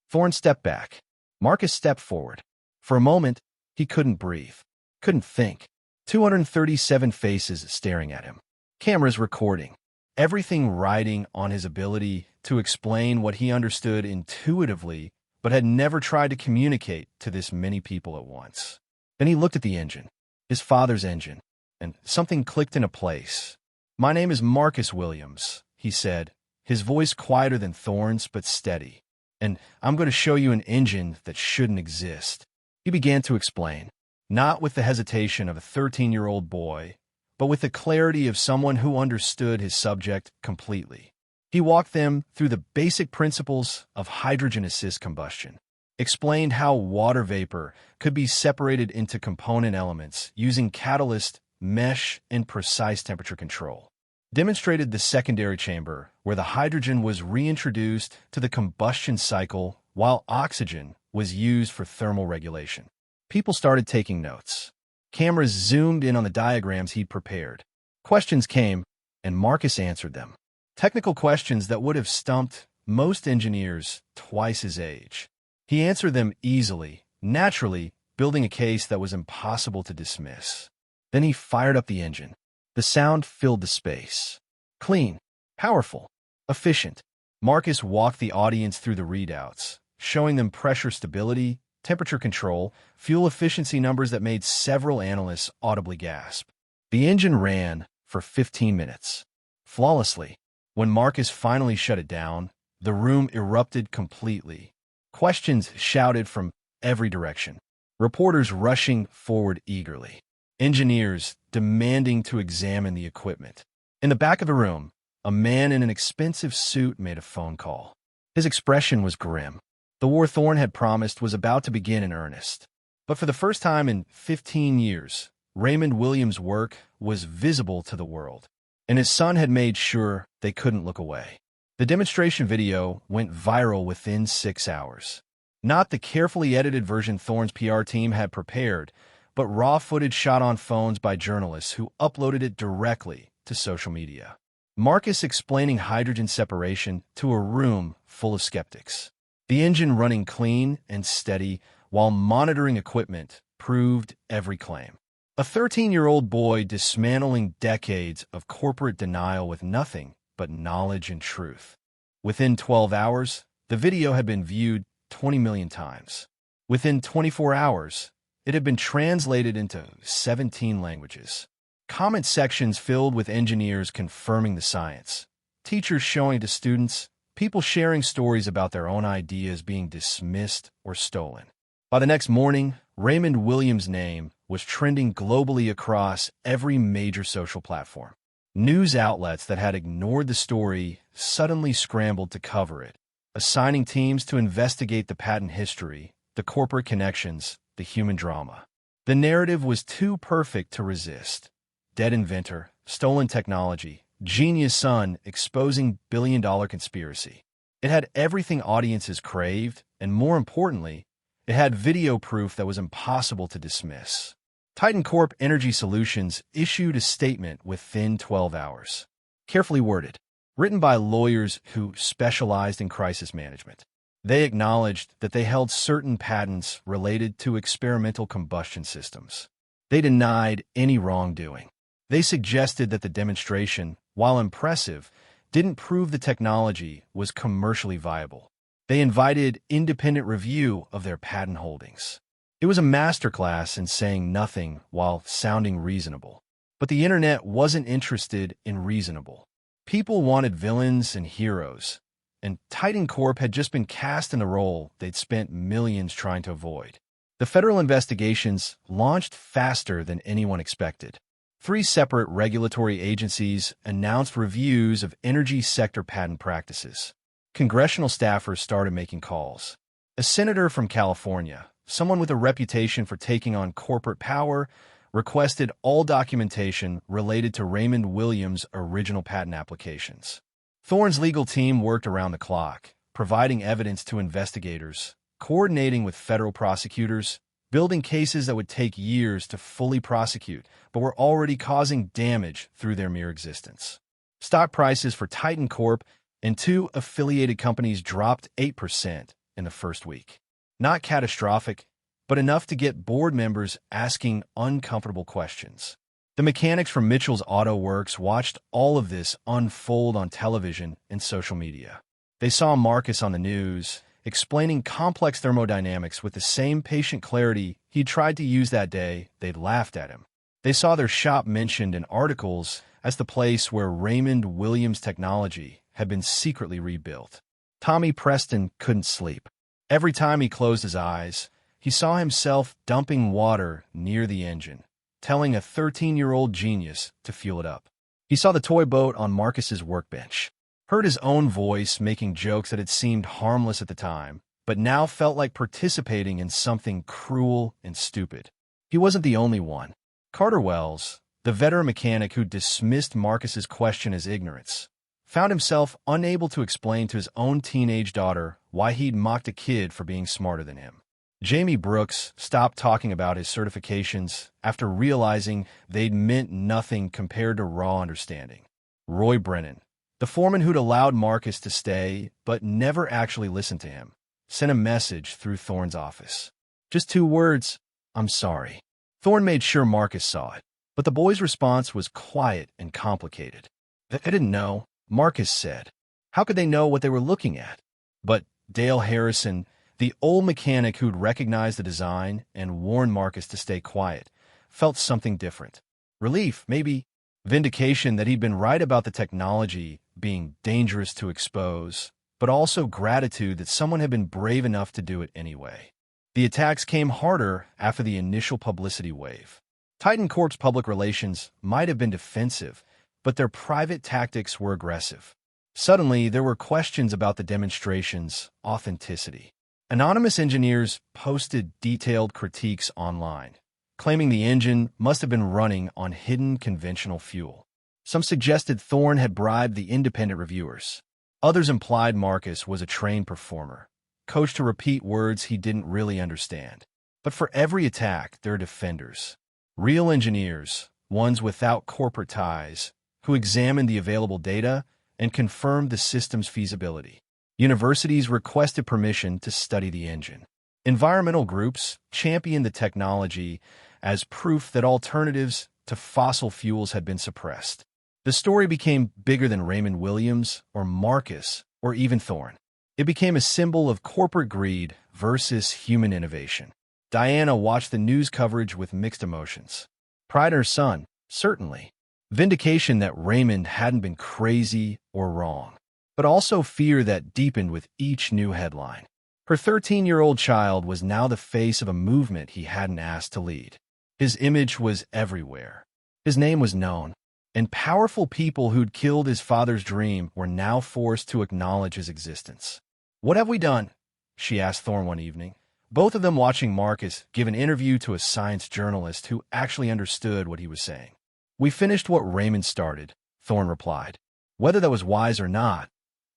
Thorne stepped back. Marcus stepped forward. For a moment, he couldn't breathe, couldn't think. 237 faces staring at him. Cameras recording. Everything riding on his ability to explain what he understood intuitively but had never tried to communicate to this many people at once. Then he looked at the engine, his father's engine, and something clicked into place. "My name is Marcus Williams," he said, his voice quieter than Thorne's but steady. "And I'm going to show you an engine that shouldn't exist." He began to explain, not with the hesitation of a 13-year-old boy, but with the clarity of someone who understood his subject completely. He walked them through the basic principles of hydrogen-assist combustion, explained how water vapor could be separated into component elements using catalyst, mesh, and precise temperature control, demonstrated the secondary chamber where the hydrogen was reintroduced to the combustion cycle while oxygen was used for thermal regulation. People started taking notes. Cameras zoomed in on the diagrams he'd prepared. Questions came, and Marcus answered them. Technical questions that would have stumped most engineers twice his age. He answered them easily, naturally, building a case that was impossible to dismiss. Then he fired up the engine. The sound filled the space. Clean, powerful, efficient. Marcus walked the audience through the readouts, showing them pressure stability, temperature control, fuel efficiency numbers that made several analysts audibly gasp. The engine ran for 15 minutes, flawlessly. When Marcus finally shut it down, the room erupted completely. Questions shouted from every direction. Reporters rushing forward eagerly. Engineers demanding to examine the equipment. In the back of the room, a man in an expensive suit made a phone call. His expression was grim. The war Thorne had promised was about to begin in earnest. But for the first time in 15 years, Raymond Williams' work was visible to the world, and his son had made sure they couldn't look away. The demonstration video went viral within 6 hours. Not the carefully edited version Thorne's PR team had prepared, but raw footage shot on phones by journalists who uploaded it directly to social media. Marcus explaining hydrogen separation to a room full of skeptics. The engine running clean and steady while monitoring equipment proved every claim. A 13-year-old boy dismantling decades of corporate denial with nothing but knowledge and truth. Within 12 hours, the video had been viewed 20 million times. Within 24 hours, it had been translated into 17 languages. Comment sections filled with engineers confirming the science, teachers showing to students, people sharing stories about their own ideas being dismissed or stolen. By the next morning, Raymond Williams' name was trending globally across every major social platform. News outlets that had ignored the story suddenly scrambled to cover it, assigning teams to investigate the patent history, the corporate connections, the human drama. The narrative was too perfect to resist. Dead inventor, stolen technology, genius son exposing billion-dollar conspiracy. It had everything audiences craved, and more importantly, it had video proof that was impossible to dismiss. Titan Corp Energy Solutions issued a statement within 12 hours. Carefully worded, written by lawyers who specialized in crisis management. They acknowledged that they held certain patents related to experimental combustion systems. They denied any wrongdoing. They suggested that the demonstration, while impressive, didn't prove the technology was commercially viable. They invited independent review of their patent holdings. It was a masterclass in saying nothing while sounding reasonable. But the internet wasn't interested in reasonable. People wanted villains and heroes, and Titan Corp had just been cast in the role they'd spent millions trying to avoid. The federal investigations launched faster than anyone expected. 3 separate regulatory agencies announced reviews of energy sector patent practices. Congressional staffers started making calls. A senator from California, someone with a reputation for taking on corporate power, requested all documentation related to Raymond Williams' original patent applications. Thorne's legal team worked around the clock, providing evidence to investigators, coordinating with federal prosecutors, building cases that would take years to fully prosecute, but were already causing damage through their mere existence. Stock prices for Titan Corp and two affiliated companies dropped 8% in the first week. Not catastrophic, but enough to get board members asking uncomfortable questions. The mechanics from Mitchell's Auto Works watched all of this unfold on television and social media. They saw Marcus on the news, explaining complex thermodynamics with the same patient clarity he'd tried to use that day. They'd laughed at him. They saw their shop mentioned in articles as the place where Raymond Williams' technology had been secretly rebuilt. Tommy Preston couldn't sleep. Every time he closed his eyes, he saw himself dumping water near the engine, telling a 13-year-old genius to fuel it up. He saw the toy boat on Marcus's workbench, heard his own voice making jokes that had seemed harmless at the time, but now felt like participating in something cruel and stupid. He wasn't the only one. Carter Wells, the veteran mechanic who dismissed Marcus's question as ignorance, found himself unable to explain to his own teenage daughter why he'd mocked a kid for being smarter than him. Jamie Brooks stopped talking about his certifications after realizing they'd meant nothing compared to raw understanding. Roy Brennan, the foreman who'd allowed Marcus to stay but never actually listened to him, sent a message through Thorne's office. Just 2 words, "I'm sorry." Thorne made sure Marcus saw it, but the boy's response was quiet and complicated. "I didn't know," Marcus said. How could they know what they were looking at? But Dale Harrison, the old mechanic who'd recognized the design and warned Marcus to stay quiet, felt something different. Relief, maybe. Vindication that he'd been right about the technology being dangerous to expose, but also gratitude that someone had been brave enough to do it anyway. The attacks came harder after the initial publicity wave. Titan Corp's public relations might have been defensive, but their private tactics were aggressive. Suddenly, there were questions about the demonstration's authenticity. Anonymous engineers posted detailed critiques online, claiming the engine must have been running on hidden conventional fuel. Some suggested Thorne had bribed the independent reviewers. Others implied Marcus was a trained performer, coached to repeat words he didn't really understand. But for every attack, there are defenders. Real engineers, ones without corporate ties, who examined the available data and confirmed the system's feasibility. Universities requested permission to study the engine. Environmental groups championed the technology as proof that alternatives to fossil fuels had been suppressed. The story became bigger than Raymond Williams or Marcus or even Thorne. It became a symbol of corporate greed versus human innovation. Diana watched the news coverage with mixed emotions. Pride in her son, certainly. Vindication that Raymond hadn't been crazy or wrong, but also fear that deepened with each new headline. Her 13-year-old child was now the face of a movement he hadn't asked to lead. His image was everywhere. His name was known, and powerful people who'd killed his father's dream were now forced to acknowledge his existence. "What have we done?" she asked Thorne one evening, both of them watching Marcus give an interview to a science journalist who actually understood what he was saying. "We finished what Raymond started," Thorne replied. "Whether that was wise or not,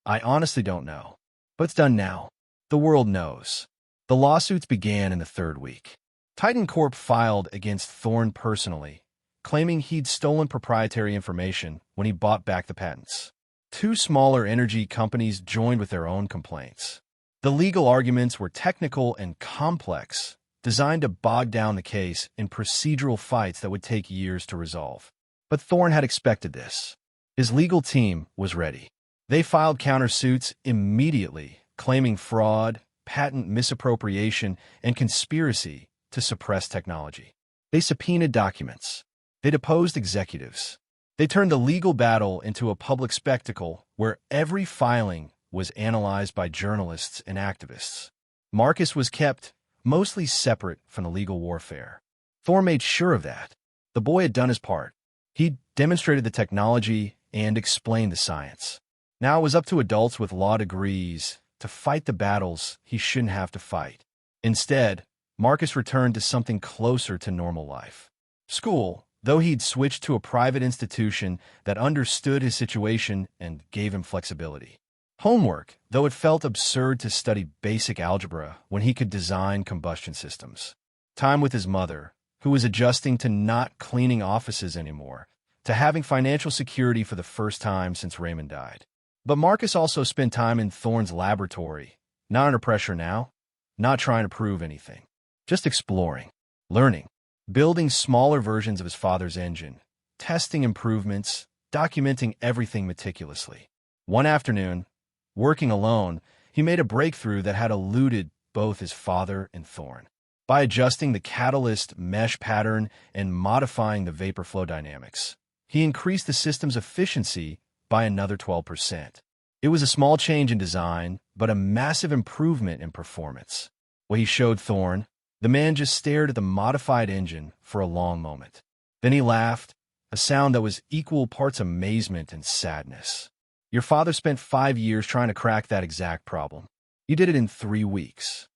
I honestly don't know. But it's done now. The world knows." The lawsuits began in the 3rd week. Titan Corp filed against Thorne personally, claiming he'd stolen proprietary information when he bought back the patents. 2 smaller energy companies joined with their own complaints. The legal arguments were technical and complex, designed to bog down the case in procedural fights that would take years to resolve. But Thorne had expected this. His legal team was ready. They filed countersuits immediately, claiming fraud, patent misappropriation, and conspiracy to suppress technology. They subpoenaed documents. They deposed executives. They turned the legal battle into a public spectacle where every filing was analyzed by journalists and activists. Marcus was kept mostly separate from the legal warfare. Thorne made sure of that. The boy had done his part. He'd demonstrated the technology and explained the science. Now it was up to adults with law degrees to fight the battles he shouldn't have to fight. Instead, Marcus returned to something closer to normal life. School, though he'd switched to a private institution that understood his situation and gave him flexibility. Homework, though it felt absurd to study basic algebra when he could design combustion systems. Time with his mother, who was adjusting to not cleaning offices anymore, to having financial security for the first time since Raymond died. But Marcus also spent time in Thorne's laboratory, not under pressure now, not trying to prove anything, just exploring, learning, building smaller versions of his father's engine, testing improvements, documenting everything meticulously. One afternoon, working alone, he made a breakthrough that had eluded both his father and Thorne. By adjusting the catalyst mesh pattern and modifying the vapor flow dynamics, he increased the system's efficiency by another 12%. It was a small change in design, but a massive improvement in performance. When he showed Thorne, the man just stared at the modified engine for a long moment. Then he laughed, a sound that was equal parts amazement and sadness. Your father spent 5 years trying to crack that exact problem. You did it in 3 weeks.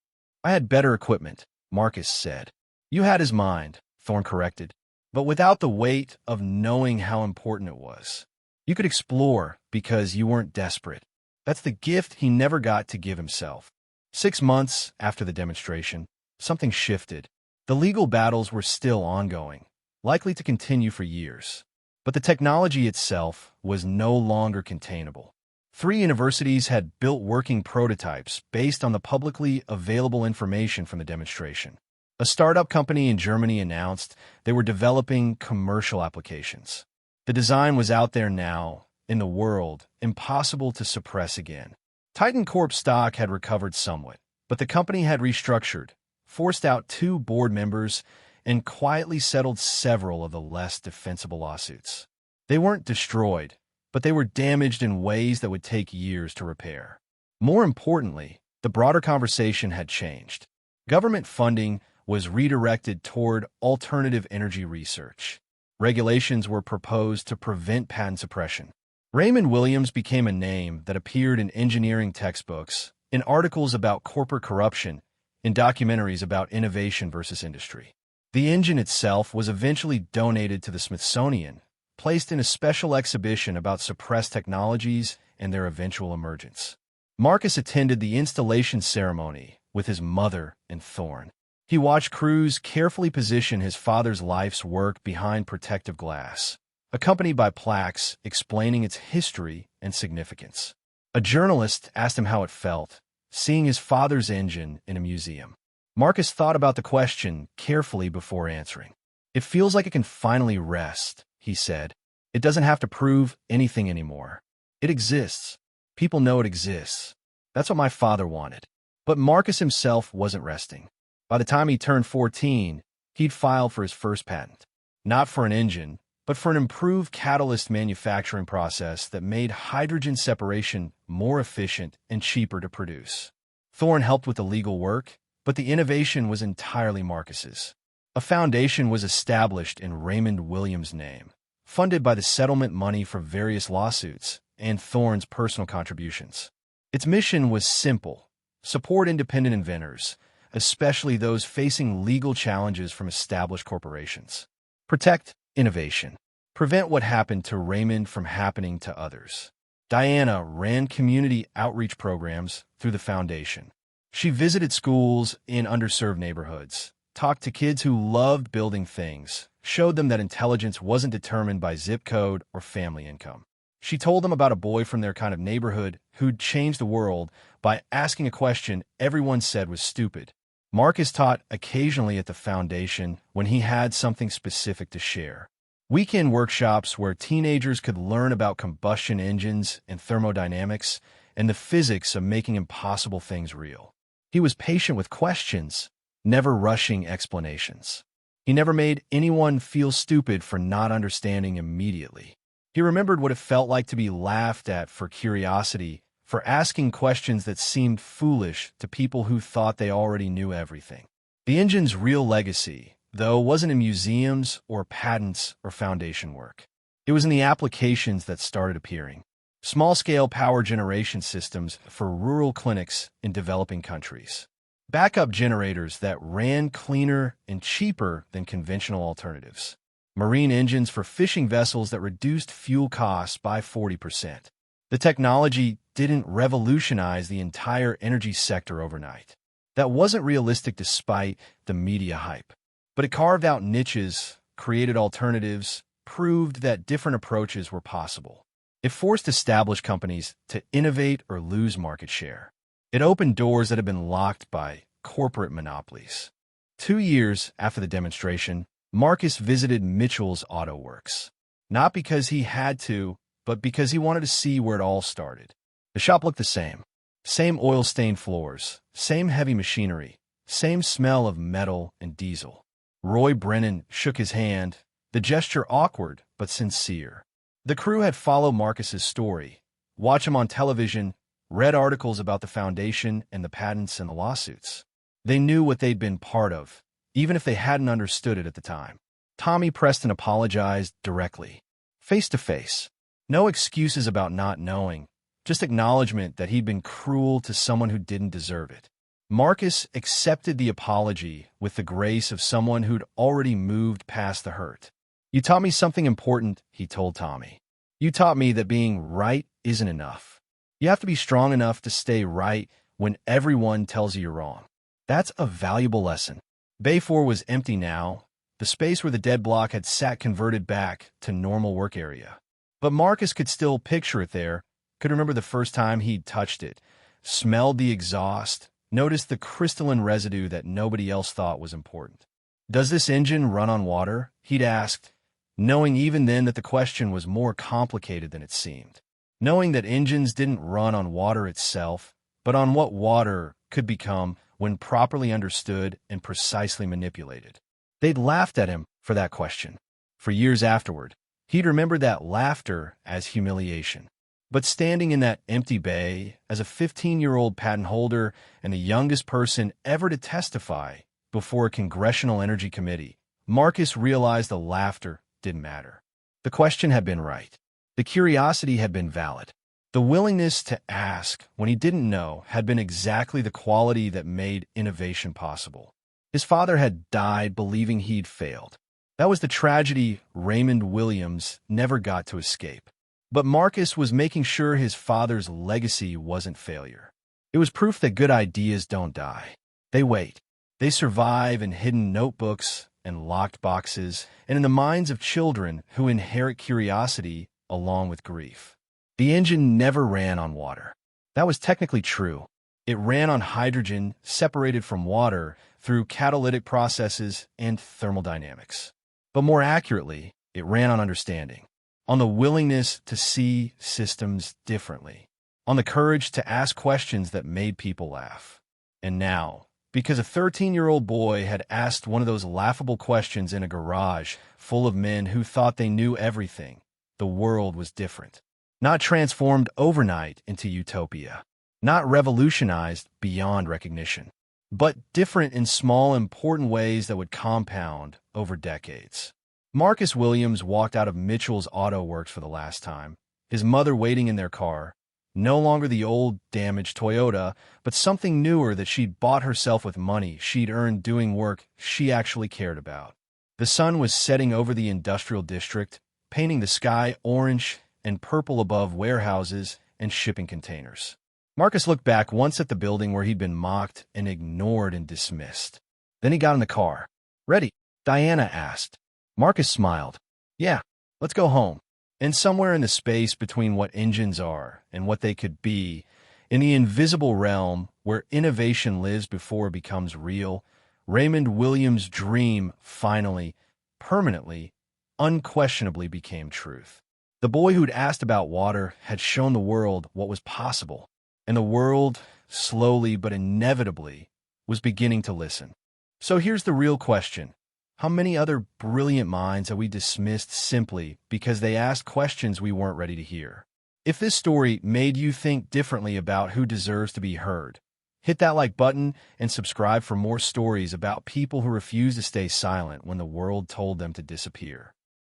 I had better equipment, Marcus said. You had his mind, Thorne corrected, but without the weight of knowing how important it was. You could explore because you weren't desperate. That's the gift he never got to give himself. 6 months after the demonstration, something shifted. The legal battles were still ongoing, likely to continue for years. But the technology itself was no longer containable. 3 universities had built working prototypes based on the publicly available information from the demonstration. A startup company in Germany announced they were developing commercial applications. The design was out there now, in the world, impossible to suppress again. Titan Corp stock had recovered somewhat, but the company had restructured, forced out 2 board members, and quietly settled several of the less defensible lawsuits. They weren't destroyed, but they were damaged in ways that would take years to repair. More importantly, the broader conversation had changed. Government funding was redirected toward alternative energy research. Regulations were proposed to prevent patent suppression. Raymond Williams became a name that appeared in engineering textbooks, in articles about corporate corruption, in documentaries about innovation versus industry. The engine itself was eventually donated to the Smithsonian, placed in a special exhibition about suppressed technologies and their eventual emergence. Marcus attended the installation ceremony with his mother and Thorne. He watched crews carefully position his father's life's work behind protective glass, accompanied by plaques explaining its history and significance. A journalist asked him how it felt, seeing his father's engine in a museum. Marcus thought about the question carefully before answering. It feels like it can finally rest, he said. It doesn't have to prove anything anymore. It exists. People know it exists. That's what my father wanted. But Marcus himself wasn't resting. By the time he turned 14, he'd filed for his first patent. Not for an engine, but for an improved catalyst manufacturing process that made hydrogen separation more efficient and cheaper to produce. Thorne helped with the legal work, but the innovation was entirely Marcus's. A foundation was established in Raymond Williams' name, funded by the settlement money from various lawsuits and Thorne's personal contributions. Its mission was simple: support independent inventors, especially those facing legal challenges from established corporations. Protect innovation. Prevent what happened to Raymond from happening to others. Diana ran community outreach programs through the foundation. She visited schools in underserved neighborhoods, talked to kids who loved building things, showed them that intelligence wasn't determined by zip code or family income. She told them about a boy from their kind of neighborhood who'd changed the world by asking a question everyone said was stupid. Marcus taught occasionally at the foundation when he had something specific to share. Weekend workshops where teenagers could learn about combustion engines and thermodynamics and the physics of making impossible things real. He was patient with questions, never rushing explanations. He never made anyone feel stupid for not understanding immediately. He remembered what it felt like to be laughed at for curiosity, for asking questions that seemed foolish to people who thought they already knew everything. The engine's real legacy, though, wasn't in museums or patents or foundation work. It was in the applications that started appearing. Small-scale power generation systems for rural clinics in developing countries. Backup generators that ran cleaner and cheaper than conventional alternatives. marine engines for fishing vessels that reduced fuel costs by 40%. The technology didn't revolutionize the entire energy sector overnight. That wasn't realistic despite the media hype. But it carved out niches, created alternatives, proved that different approaches were possible. It forced established companies to innovate or lose market share. It opened doors that had been locked by corporate monopolies. 2 years after the demonstration, Marcus visited Mitchell's Auto Works. Not because he had to, but because he wanted to see where it all started. The shop looked the same. Same oil-stained floors, same heavy machinery, same smell of metal and diesel. Roy Brennan shook his hand, the gesture awkward but sincere. The crew had followed Marcus's story, watched him on television, read articles about the foundation and the patents and the lawsuits. They knew what they'd been part of, even if they hadn't understood it at the time. Tommy Preston apologized directly, face to face. No excuses about not knowing, just acknowledgement that he'd been cruel to someone who didn't deserve it. Marcus accepted the apology with the grace of someone who'd already moved past the hurt. "You taught me something important," he told Tommy. "You taught me that being right isn't enough. You have to be strong enough to stay right when everyone tells you you're wrong." That's a valuable lesson. Bay 4 was empty now, the space where the dead block had sat converted back to normal work area. But Marcus could still picture it there, could remember the first time he'd touched it, smelled the exhaust, noticed the crystalline residue that nobody else thought was important. "Does this engine run on water?" he'd asked, knowing even then that the question was more complicated than it seemed. Knowing that engines didn't run on water itself, but on what water could become when properly understood and precisely manipulated. They'd laughed at him for that question. For years afterward, he'd remembered that laughter as humiliation. But standing in that empty bay as a 15-year-old patent holder and the youngest person ever to testify before a congressional energy committee, Marcus realized the laughter didn't matter. The question had been right. The curiosity had been valid. The willingness to ask when he didn't know had been exactly the quality that made innovation possible. His father had died believing he'd failed. That was the tragedy Raymond Williams never got to escape. But Marcus was making sure his father's legacy wasn't failure. It was proof that good ideas don't die. They wait. They survive in hidden notebooks and locked boxes and in the minds of children who inherit curiosity along with grief. The engine never ran on water. That was technically true. It ran on hydrogen separated from water through catalytic processes and thermodynamics. But more accurately, it ran on understanding, on the willingness to see systems differently, on the courage to ask questions that made people laugh. And now, because a 13-year-old boy had asked one of those laughable questions in a garage full of men who thought they knew everything, the world was different. Not transformed overnight into utopia, not revolutionized beyond recognition, but different in small, important ways that would compound over decades. Marcus Williams walked out of Mitchell's Auto Works for the last time, his mother waiting in their car, no longer the old, damaged Toyota, but something newer that she'd bought herself with money she'd earned doing work she actually cared about. The sun was setting over the industrial district, painting the sky orange and purple above warehouses and shipping containers. Marcus looked back once at the building where he'd been mocked and ignored and dismissed. Then he got in the car. "Ready?" Diana asked. Marcus smiled. "Yeah, let's go home." And somewhere in the space between what engines are and what they could be, in the invisible realm where innovation lives before it becomes real, Raymond Williams' dream finally, permanently, unquestionably became truth. The boy who'd asked about water had shown the world what was possible, and the world, slowly but inevitably, was beginning to listen. So here's the real question. How many other brilliant minds have we dismissed simply because they asked questions we weren't ready to hear? If this story made you think differently about who deserves to be heard, hit that like button and subscribe for more stories about people who refuse to stay silent when the world told them to disappear.